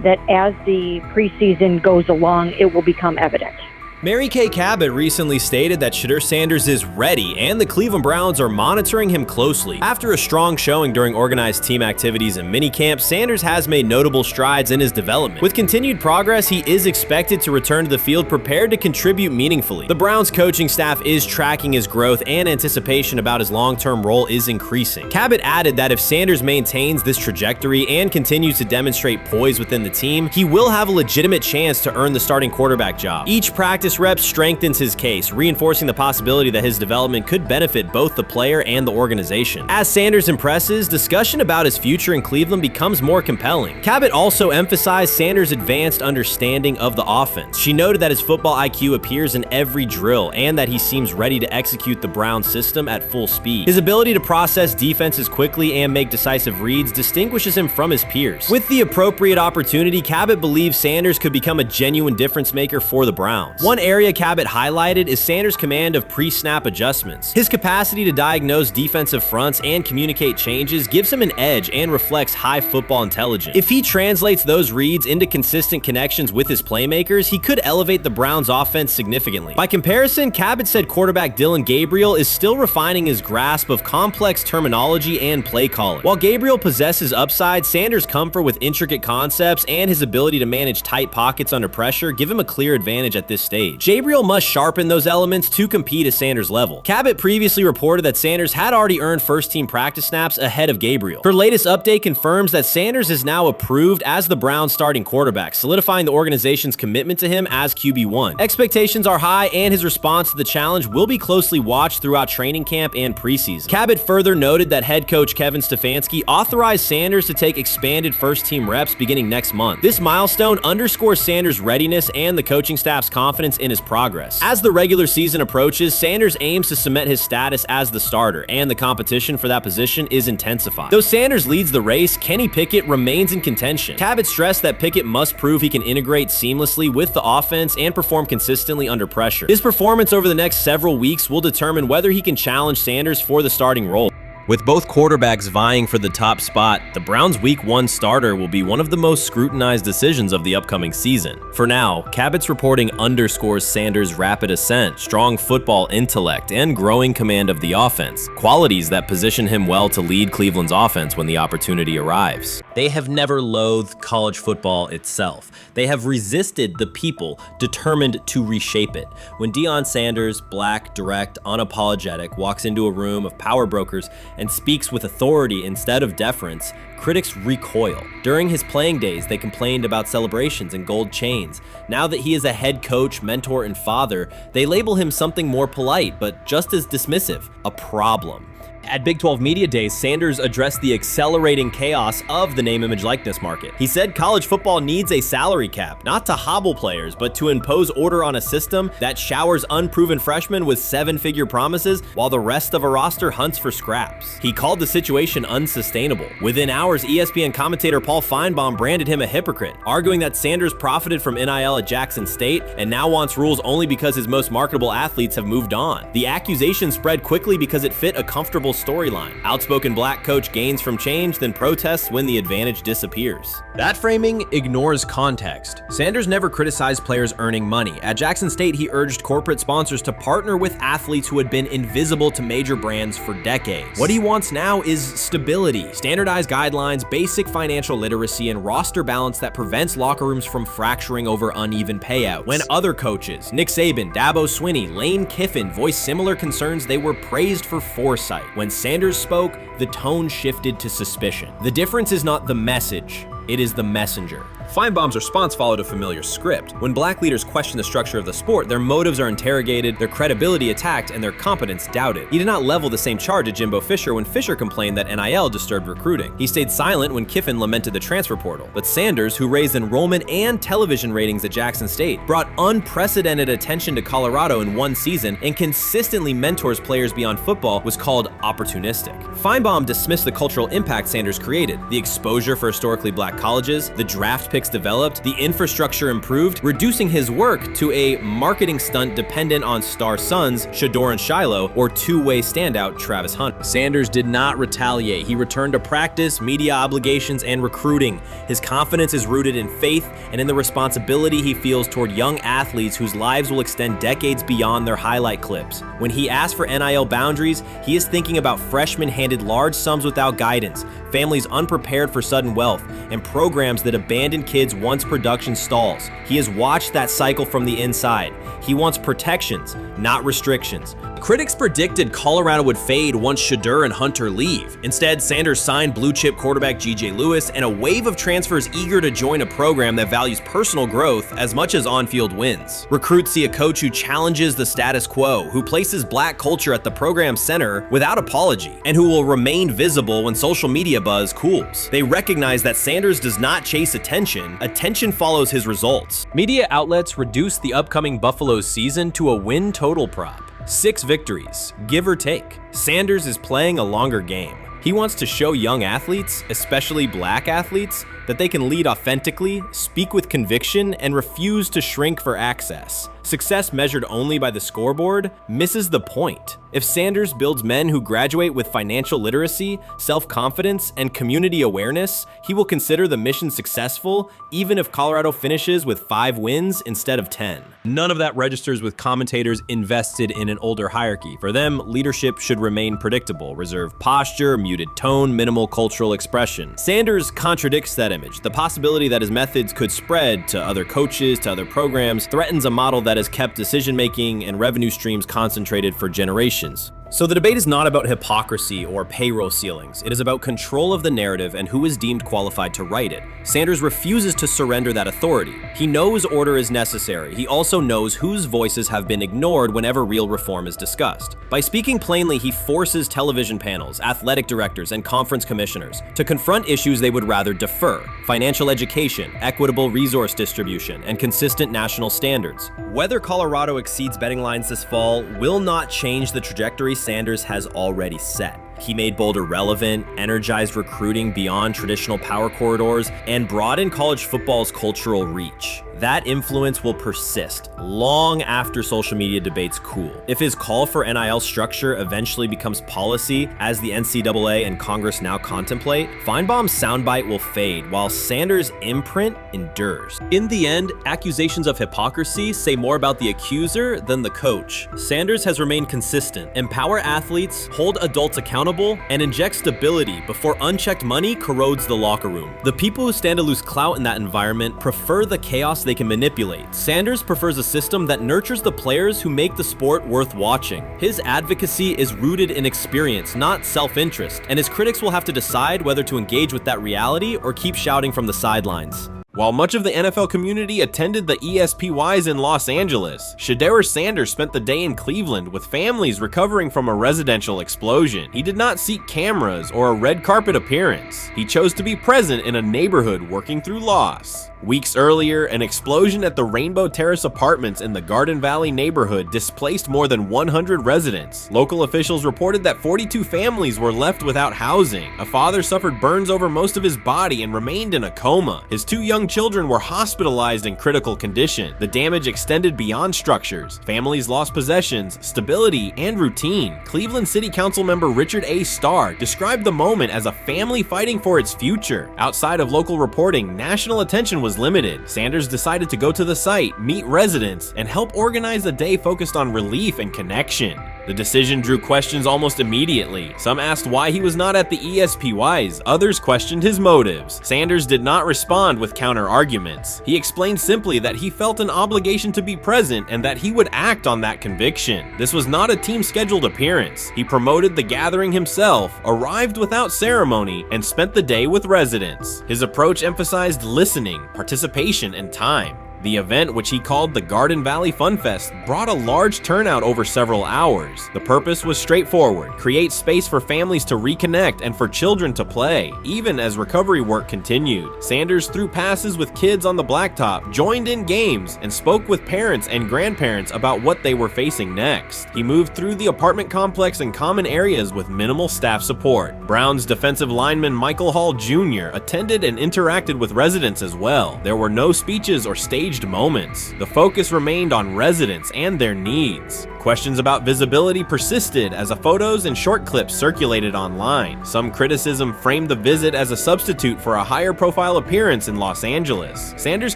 that as the preseason goes along, it will become evident. Mary Kay Cabot recently stated that Shedeur Sanders is ready, and the Cleveland Browns are monitoring him closely. After a strong showing during organized team activities and minicamp, Sanders has made notable strides in his development. With continued progress, he is expected to return to the field prepared to contribute meaningfully. The Browns coaching staff is tracking his growth, and anticipation about his long-term role is increasing. Cabot added that if Sanders maintains this trajectory and continues to demonstrate poise within the team, he will have a legitimate chance to earn the starting quarterback job. Each practice rep strengthens his case, reinforcing the possibility that his development could benefit both the player and the organization. As Sanders impresses, discussion about his future in Cleveland becomes more compelling. Cabot also emphasized Sanders' advanced understanding of the offense. She noted that his football IQ appears in every drill and that he seems ready to execute the Browns system at full speed. His ability to process defenses quickly and make decisive reads distinguishes him from his peers. With the appropriate opportunity, Cabot believes Sanders could become a genuine difference maker for the Browns. One area Cabot highlighted is Sanders' command of pre-snap adjustments. His capacity to diagnose defensive fronts and communicate changes gives him an edge and reflects high football intelligence. If he translates those reads into consistent connections with his playmakers, he could elevate the Browns' offense significantly. By comparison, Cabot said quarterback Dillon Gabriel is still refining his grasp of complex terminology and play calling. While Gabriel possesses upside, Sanders' comfort with intricate concepts and his ability to manage tight pockets under pressure give him a clear advantage at this stage. Gabriel must sharpen those elements to compete at Sanders' level. Cabot previously reported that Sanders had already earned first-team practice snaps ahead of Gabriel. Her latest update confirms that Sanders is now approved as the Browns' starting quarterback, solidifying the organization's commitment to him as QB1. Expectations are high, and his response to the challenge will be closely watched throughout training camp and preseason. Cabot further noted that head coach Kevin Stefanski authorized Sanders to take expanded first-team reps beginning next month. This milestone underscores Sanders' readiness and the coaching staff's confidence in his progress. As the regular season approaches, Sanders aims to cement his status as the starter, and the competition for that position is intensifying. Though Sanders leads the race, Kenny Pickett remains in contention. Cabot stressed that Pickett must prove he can integrate seamlessly with the offense and perform consistently under pressure. His performance over the next several weeks will determine whether he can challenge Sanders for the starting role. With both quarterbacks vying for the top spot, the Browns' Week 1 starter will be one of the most scrutinized decisions of the upcoming season. For now, Cabot's reporting underscores Sanders' rapid ascent, strong football intellect, and growing command of the offense, qualities that position him well to lead Cleveland's offense when the opportunity arrives. They have never loathed college football itself. They have resisted the people determined to reshape it. When Deion Sanders, black, direct, unapologetic, walks into a room of power brokers and speaks with authority instead of deference, critics recoil. During his playing days, they complained about celebrations and gold chains. Now that he is a head coach, mentor, and father, they label him something more polite, but just as dismissive, a problem. At Big 12 Media Days, Sanders addressed the accelerating chaos of the name, image, likeness market. He said college football needs a salary cap, not to hobble players, but to impose order on a system that showers unproven freshmen with seven-figure promises while the rest of a roster hunts for scraps. He called the situation unsustainable. Within hours, ESPN commentator Paul Feinbaum branded him a hypocrite, arguing that Sanders profited from NIL at Jackson State and now wants rules only because his most marketable athletes have moved on. The accusation spread quickly because it fit a comfortable storyline. Outspoken black coach gains from change, then protests when the advantage disappears. That framing ignores context. Sanders never criticized players earning money. At Jackson State, he urged corporate sponsors to partner with athletes who had been invisible to major brands for decades. What he wants now is stability, standardized guidelines, basic financial literacy, and roster balance that prevents locker rooms from fracturing over uneven payouts. When other coaches, Nick Saban, Dabo Swinney, Lane Kiffin, voiced similar concerns, they were praised for foresight. When Sanders spoke, the tone shifted to suspicion. The difference is not the message, it is the messenger. Feinbaum's response followed a familiar script. When black leaders question the structure of the sport, their motives are interrogated, their credibility attacked, and their competence doubted. He did not level the same charge at Jimbo Fisher when Fisher complained that NIL disturbed recruiting. He stayed silent when Kiffin lamented the transfer portal. But Sanders, who raised enrollment and television ratings at Jackson State, brought unprecedented attention to Colorado in one season and consistently mentors players beyond football, was called opportunistic. Feinbaum dismissed the cultural impact Sanders created, the exposure for historically black colleges, the draft picks developed, the infrastructure improved, reducing his work to a marketing stunt dependent on star sons Shedeur and Shiloh or two-way standout Travis Hunter. Sanders did not retaliate. He returned to practice, media obligations, and recruiting. His confidence is rooted in faith and in the responsibility he feels toward young athletes whose lives will extend decades beyond their highlight clips. When he asks for NIL boundaries, he is thinking about freshmen handed large sums without guidance, families unprepared for sudden wealth, and programs that abandon kids once production stalls. He has watched that cycle from the inside. He wants protections, not restrictions. Critics predicted Colorado would fade once Shedeur and Hunter leave. Instead, Sanders signed blue-chip quarterback G.J. Lewis and a wave of transfers eager to join a program that values personal growth as much as on-field wins. Recruits see a coach who challenges the status quo, who places black culture at the program's center without apology, and who will remain visible when social media buzz cools. They recognize that Sanders does not chase attention, attention follows his results. Media outlets reduced the upcoming Buffalo season to a win total prop. 6 victories, give or take. Sanders is playing a longer game. He wants to show young athletes, especially black athletes, that they can lead authentically, speak with conviction, and refuse to shrink for access. Success measured only by the scoreboard misses the point. If Sanders builds men who graduate with financial literacy, self-confidence, and community awareness, he will consider the mission successful, even if Colorado finishes with 5 wins instead of 10. None of that registers with commentators invested in an older hierarchy. For them, leadership should remain predictable, reserved posture, muted tone, minimal cultural expression. Sanders contradicts that image. The possibility that his methods could spread to other coaches, to other programs, threatens a model that has kept decision-making and revenue streams concentrated for generations. So the debate is not about hypocrisy or payroll ceilings. It is about control of the narrative and who is deemed qualified to write it. Sanders refuses to surrender that authority. He knows order is necessary. He also knows whose voices have been ignored whenever real reform is discussed. By speaking plainly, he forces television panels, athletic directors, and conference commissioners to confront issues they would rather defer: financial education, equitable resource distribution, and consistent national standards. Whether Colorado exceeds betting lines this fall will not change the trajectory Sanders has already set. He made Boulder relevant, energized recruiting beyond traditional power corridors, and broadened college football's cultural reach. That influence will persist long after social media debates cool. If his call for NIL structure eventually becomes policy, as the NCAA and Congress now contemplate, Feinbaum's soundbite will fade, while Sanders' imprint endures. In the end, accusations of hypocrisy say more about the accuser than the coach. Sanders has remained consistent: empower athletes, hold adults accountable, and inject stability before unchecked money corrodes the locker room. The people who stand to lose clout in that environment prefer the chaos they can manipulate. Sanders prefers a system that nurtures the players who make the sport worth watching. His advocacy is rooted in experience, not self-interest, and his critics will have to decide whether to engage with that reality or keep shouting from the sidelines. While much of the NFL community attended the ESPYs in Los Angeles, Shedeur Sanders spent the day in Cleveland with families recovering from a residential explosion. He did not seek cameras or a red carpet appearance. He chose to be present in a neighborhood working through loss. Weeks earlier, an explosion at the Rainbow Terrace Apartments in the Garden Valley neighborhood displaced more than 100 residents. Local officials reported that 42 families were left without housing. A father suffered burns over most of his body and remained in a coma. His 2 young young children were hospitalized in critical condition. The damage extended beyond structures. Families lost possessions, stability, and routine. Cleveland City Council member Richard A. Starr described the moment as a family fighting for its future. Outside of local reporting, national attention was limited. Sanders decided to go to the site, meet residents, and help organize a day focused on relief and connection. The decision drew questions almost immediately. Some asked why he was not at the ESPYs, others questioned his motives. Sanders did not respond with counter-arguments. He explained simply that he felt an obligation to be present and that he would act on that conviction. This was not a team-scheduled appearance. He promoted the gathering himself, arrived without ceremony, and spent the day with residents. His approach emphasized listening, participation, and time. The event, which he called the Garden Valley Fun Fest, brought a large turnout over several hours. The purpose was straightforward: create space for families to reconnect and for children to play, even as recovery work continued. Sanders threw passes with kids on the blacktop, joined in games, and spoke with parents and grandparents about what they were facing next. He moved through the apartment complex and common areas with minimal staff support. Browns defensive lineman Michael Hall Jr. attended and interacted with residents as well. There were no speeches or staged moments. The focus remained on residents and their needs. Questions about visibility persisted as photos and short clips circulated online. Some criticism framed the visit as a substitute for a higher profile appearance in Los Angeles. Sanders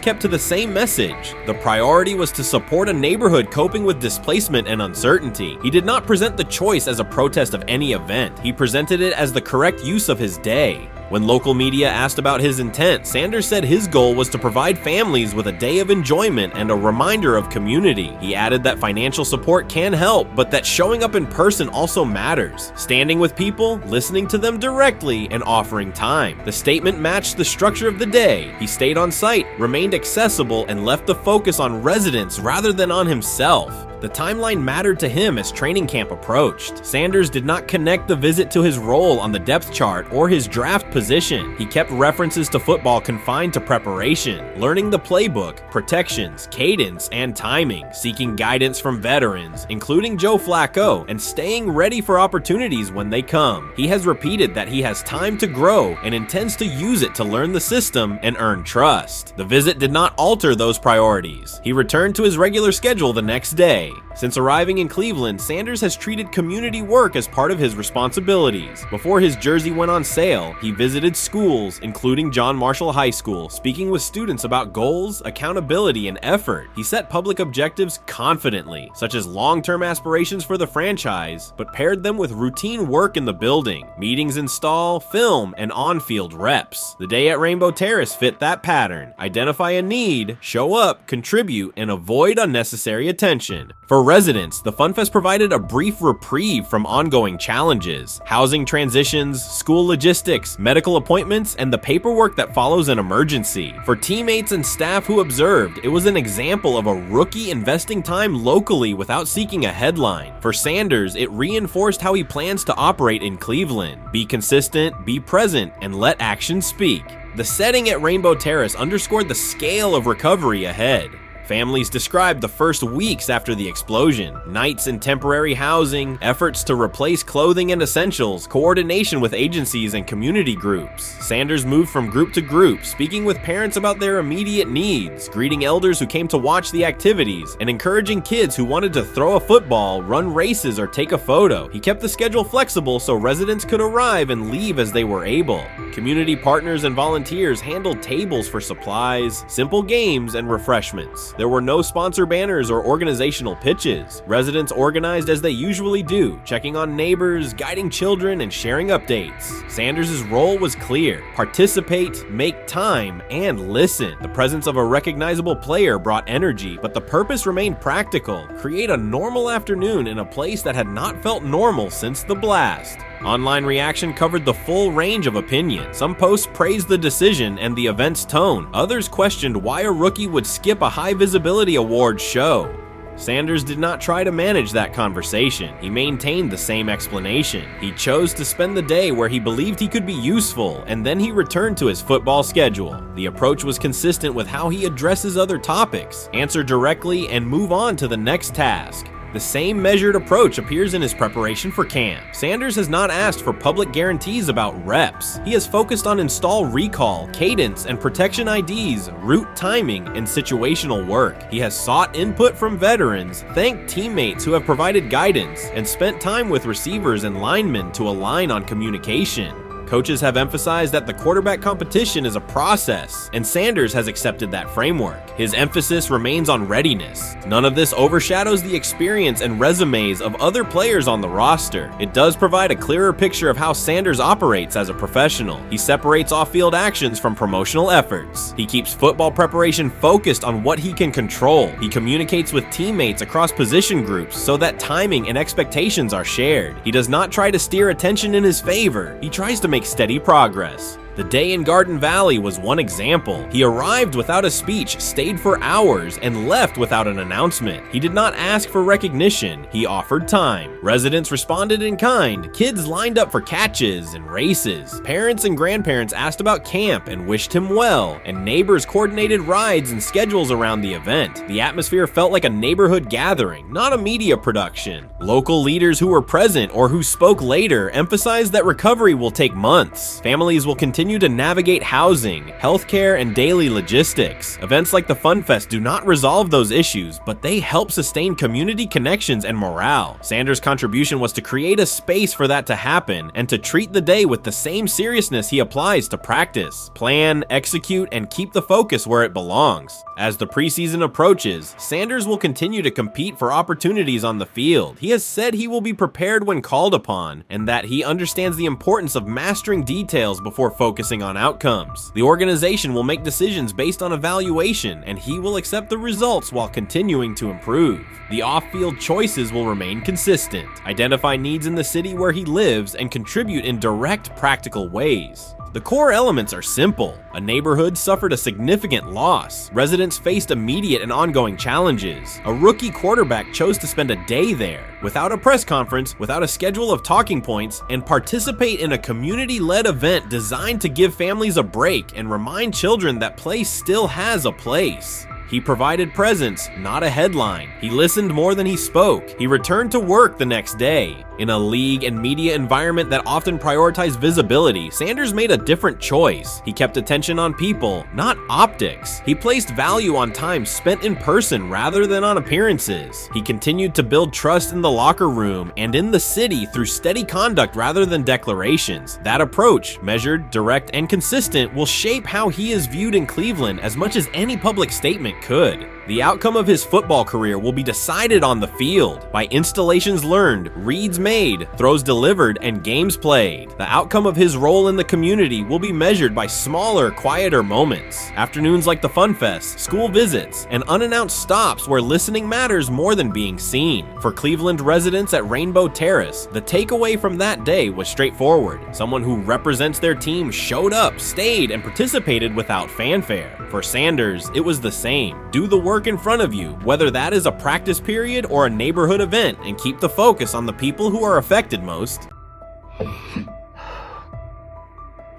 kept to the same message. The priority was to support a neighborhood coping with displacement and uncertainty. He did not present the choice as a protest of any event. He presented it as the correct use of his day. When local media asked about his intent, Sanders said his goal was to provide families with a day of enjoyment and a reminder of community. He added that financial support can help, but that showing up in person also matters. Standing with people, listening to them directly, and offering time. The statement matched the structure of the day. He stayed on site, remained accessible, and left the focus on residents rather than on himself. The timeline mattered to him as training camp approached. Sanders did not connect the visit to his role on the depth chart or his draft position. He kept references to football confined to preparation, learning the playbook, protections, cadence, and timing, seeking guidance from veterans, including Joe Flacco, and staying ready for opportunities when they come. He has repeated that he has time to grow and intends to use it to learn the system and earn trust. The visit did not alter those priorities. He returned to his regular schedule the next day. Since arriving in Cleveland, Sanders has treated community work as part of his responsibilities. Before his jersey went on sale, he visited schools, including John Marshall High School, speaking with students about goals, accountability, and effort. He set public objectives confidently, such as long-term aspirations for the franchise, but paired them with routine work in the building, meetings in stall, film, and on-field reps. The day at Rainbow Terrace fit that pattern. Identify a need, show up, contribute, and avoid unnecessary attention. For residents, the Fun Fest provided a brief reprieve from ongoing challenges: housing transitions, school logistics, medical appointments, and the paperwork that follows an emergency. For teammates and staff who observed, it was an example of a rookie investing time locally without seeking a headline. For Sanders, it reinforced how he plans to operate in Cleveland: be consistent, be present, and let action speak. The setting at Rainbow Terrace underscored the scale of recovery ahead. Families described the first weeks after the explosion: nights in temporary housing, efforts to replace clothing and essentials, coordination with agencies and community groups. Sanders moved from group to group, speaking with parents about their immediate needs, greeting elders who came to watch the activities, and encouraging kids who wanted to throw a football, run races, or take a photo. He kept the schedule flexible so residents could arrive and leave as they were able. Community partners and volunteers handled tables for supplies, simple games, and refreshments. There were no sponsor banners or organizational pitches. Residents organized as they usually do, checking on neighbors, guiding children, and sharing updates. Sanders' role was clear: participate, make time, and listen. The presence of a recognizable player brought energy, but the purpose remained practical: create a normal afternoon in a place that had not felt normal since the blast. Online reaction covered the full range of opinion. Some posts praised the decision and the event's tone. Others questioned why a rookie would skip a high visibility awards show. Sanders did not try to manage that conversation. He maintained the same explanation. He chose to spend the day where he believed he could be useful, and then he returned to his football schedule. The approach was consistent with how he addresses other topics: answer directly and move on to the next task. The same measured approach appears in his preparation for camp. Sanders has not asked for public guarantees about reps. He has focused on install recall, cadence, and protection IDs, route timing, and situational work. He has sought input from veterans, thanked teammates who have provided guidance, and spent time with receivers and linemen to align on communication. Coaches have emphasized that the quarterback competition is a process, and Sanders has accepted that framework. His emphasis remains on readiness. None of this overshadows the experience and resumes of other players on the roster. It does provide a clearer picture of how Sanders operates as a professional. He separates off-field actions from promotional efforts. He keeps football preparation focused on what he can control. He communicates with teammates across position groups so that timing and expectations are shared. He does not try to steer attention in his favor. He tries to make steady progress. The day in Garden Valley was one example. He arrived without a speech, stayed for hours, and left without an announcement. He did not ask for recognition. He offered time. Residents responded in kind. Kids lined up for catches and races. Parents and grandparents asked about camp and wished him well, and neighbors coordinated rides and schedules around the event. The atmosphere felt like a neighborhood gathering, not a media production. Local leaders who were present or who spoke later emphasized that recovery will take months. Families will continue to navigate housing, healthcare, and daily logistics. Events like the Fun Fest do not resolve those issues, but they help sustain community connections and morale. Sanders' contribution was to create a space for that to happen and to treat the day with the same seriousness he applies to practice, plan, execute, and keep the focus where it belongs. As the preseason approaches, Sanders will continue to compete for opportunities on the field. He has said he will be prepared when called upon, and that he understands the importance of mastering details before focusing on outcomes. The organization will make decisions based on evaluation, and he will accept the results while continuing to improve. The off-field choices will remain consistent, identify needs in the city where he lives, and contribute in direct, practical ways. The core elements are simple. A neighborhood suffered a significant loss. Residents faced immediate and ongoing challenges. A rookie quarterback chose to spend a day there, without a press conference, without a schedule of talking points, and participate in a community-led event designed to give families a break and remind children that play still has a place. He provided presence, not a headline. He listened more than he spoke. He returned to work the next day. In a league and media environment that often prioritize visibility, Sanders made a different choice. He kept attention on people, not optics. He placed value on time spent in person rather than on appearances. He continued to build trust in the locker room and in the city through steady conduct rather than declarations. That approach, measured, direct, and consistent, will shape how he is viewed in Cleveland as much as any public statement could. The outcome of his football career will be decided on the field by installations learned, reads made, throws delivered, and games played. The outcome of his role in the community will be measured by smaller, quieter moments. Afternoons like the Fun Fest, school visits, and unannounced stops where listening matters more than being seen. For Cleveland residents at Rainbow Terrace, the takeaway from that day was straightforward. Someone who represents their team showed up, stayed, and participated without fanfare. For Sanders, it was the same. Do the work in front of you, whether that is a practice period or a neighborhood event, and keep the focus on the people who are affected most.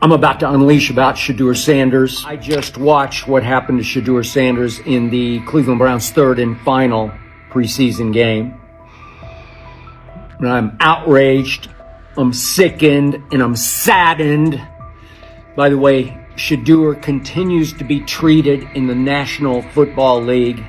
I'm about to unleash about Shedeur Sanders. I just watched what happened to Shedeur Sanders in the Cleveland Browns' third and final preseason game. And I'm outraged, I'm sickened, and I'm saddened. By the way, Shedeur continues to be treated in the National Football League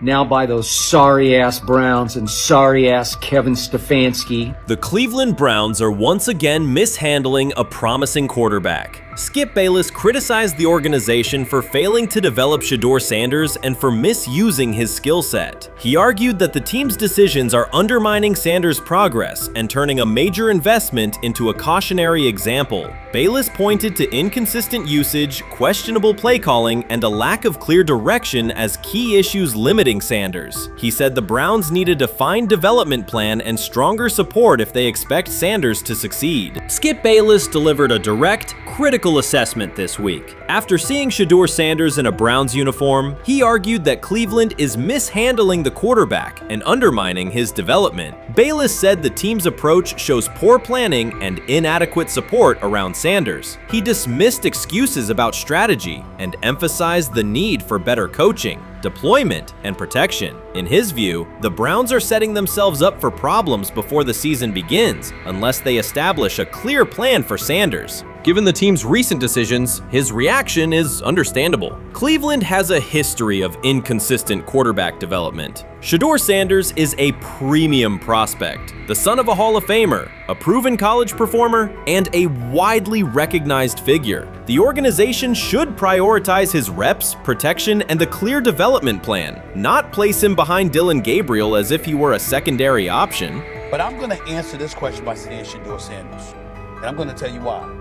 now by those sorry-ass Browns and sorry-ass Kevin Stefanski. The Cleveland Browns are once again mishandling a promising quarterback. Skip Bayless criticized the organization for failing to develop Shedeur Sanders and for misusing his skill set. He argued that the team's decisions are undermining Sanders' progress and turning a major investment into a cautionary example. Bayless pointed to inconsistent usage, questionable play calling, and a lack of clear direction as key issues limiting Sanders. He said the Browns need a defined development plan and stronger support if they expect Sanders to succeed. Skip Bayless delivered a direct, critical critical assessment this week. After seeing Shedeur Sanders in a Browns uniform, he argued that Cleveland is mishandling the quarterback and undermining his development. Bayless said the team's approach shows poor planning and inadequate support around Sanders. He dismissed excuses about strategy and emphasized the need for better coaching, deployment, and protection. In his view, the Browns are setting themselves up for problems before the season begins unless they establish a clear plan for Sanders. Given the team's recent decisions, his reaction is understandable. Cleveland has a history of inconsistent quarterback development. Shedeur Sanders is a premium prospect, the son of a Hall of Famer, a proven college performer, and a widely recognized figure. The organization should prioritize his reps, protection, and a clear development plan, not place him behind Dillon Gabriel as if he were a secondary option. But I'm going to answer this question by saying Shedeur Sanders, and I'm going to tell you why.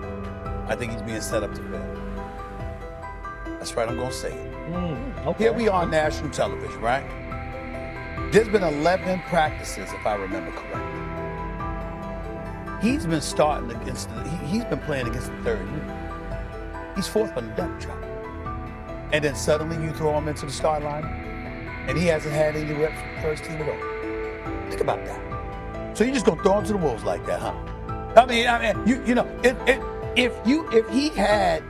I think he's being set up to fail. That's right, I'm going to say it. Okay. Here we are on national television, right? There's been 11 practices, if I remember correctly. He's been starting against he's been playing against the third unit. He's fourth on the depth chart. And then suddenly you throw him into the start line, and he hasn't had any reps for the first team at all. Think about that. So you're just going to throw him to the wolves like that, huh? I mean, you know, if he had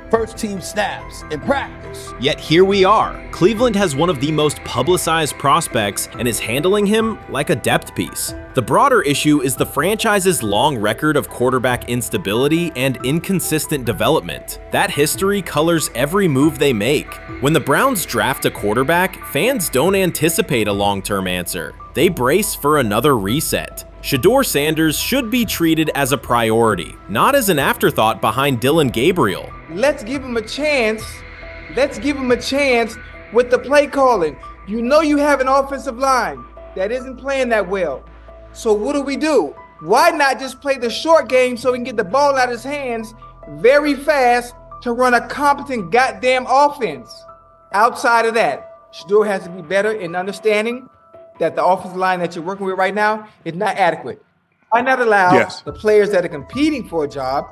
first team snaps in practice. Yet here we are. Cleveland has one of the most publicized prospects and is handling him like a depth piece. The broader issue is the franchise's long record of quarterback instability and inconsistent development. That history colors every move they make. When the Browns draft a quarterback, fans don't anticipate a long-term answer. They brace for another reset. Shedeur Sanders should be treated as a priority, not as an afterthought behind Dillon Gabriel. Let's give him a chance. Let's give him a chance with the play calling. You know you have an offensive line that isn't playing that well. So what do? Why not just play the short game so he can get the ball out of his hands very fast to run a competent goddamn offense? Outside of that, Shedeur has to be better in understanding that the offensive line that you're working with right now is not adequate. Why not allow the players that are competing for a job,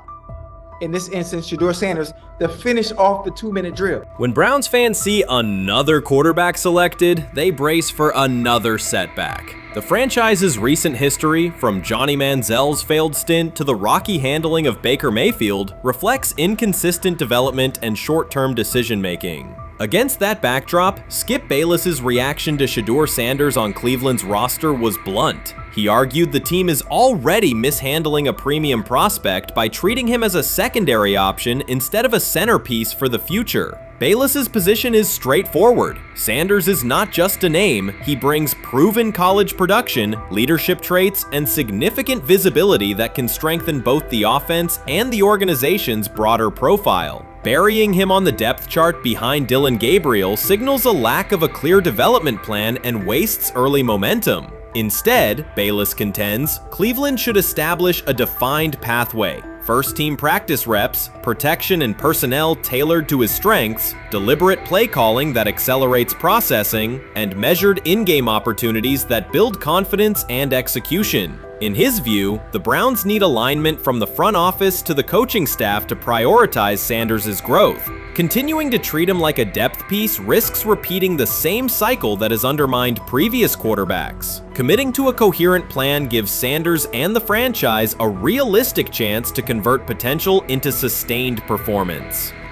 in this instance, Shedeur Sanders, to finish off the 2-minute drill? When Browns fans see another quarterback selected, they brace for another setback. The franchise's recent history, from Johnny Manziel's failed stint to the rocky handling of Baker Mayfield, reflects inconsistent development and short-term decision-making. Against that backdrop, Skip Bayless's reaction to Shedeur Sanders on Cleveland's roster was blunt. He argued the team is already mishandling a premium prospect by treating him as a secondary option instead of a centerpiece for the future. Bayless's position is straightforward. Sanders is not just a name, he brings proven college production, leadership traits, and significant visibility that can strengthen both the offense and the organization's broader profile. Burying him on the depth chart behind Dillon Gabriel signals a lack of a clear development plan and wastes early momentum. Instead, Bayless contends, Cleveland should establish a defined pathway. First-team practice reps, protection and personnel tailored to his strengths, deliberate play calling that accelerates processing, and measured in-game opportunities that build confidence and execution. In his view, the Browns need alignment from the front office to the coaching staff to prioritize Sanders' growth. Continuing to treat him like a depth piece risks repeating the same cycle that has undermined previous quarterbacks. Committing to a coherent plan gives Sanders and the franchise a realistic chance to convert potential into sustained performance.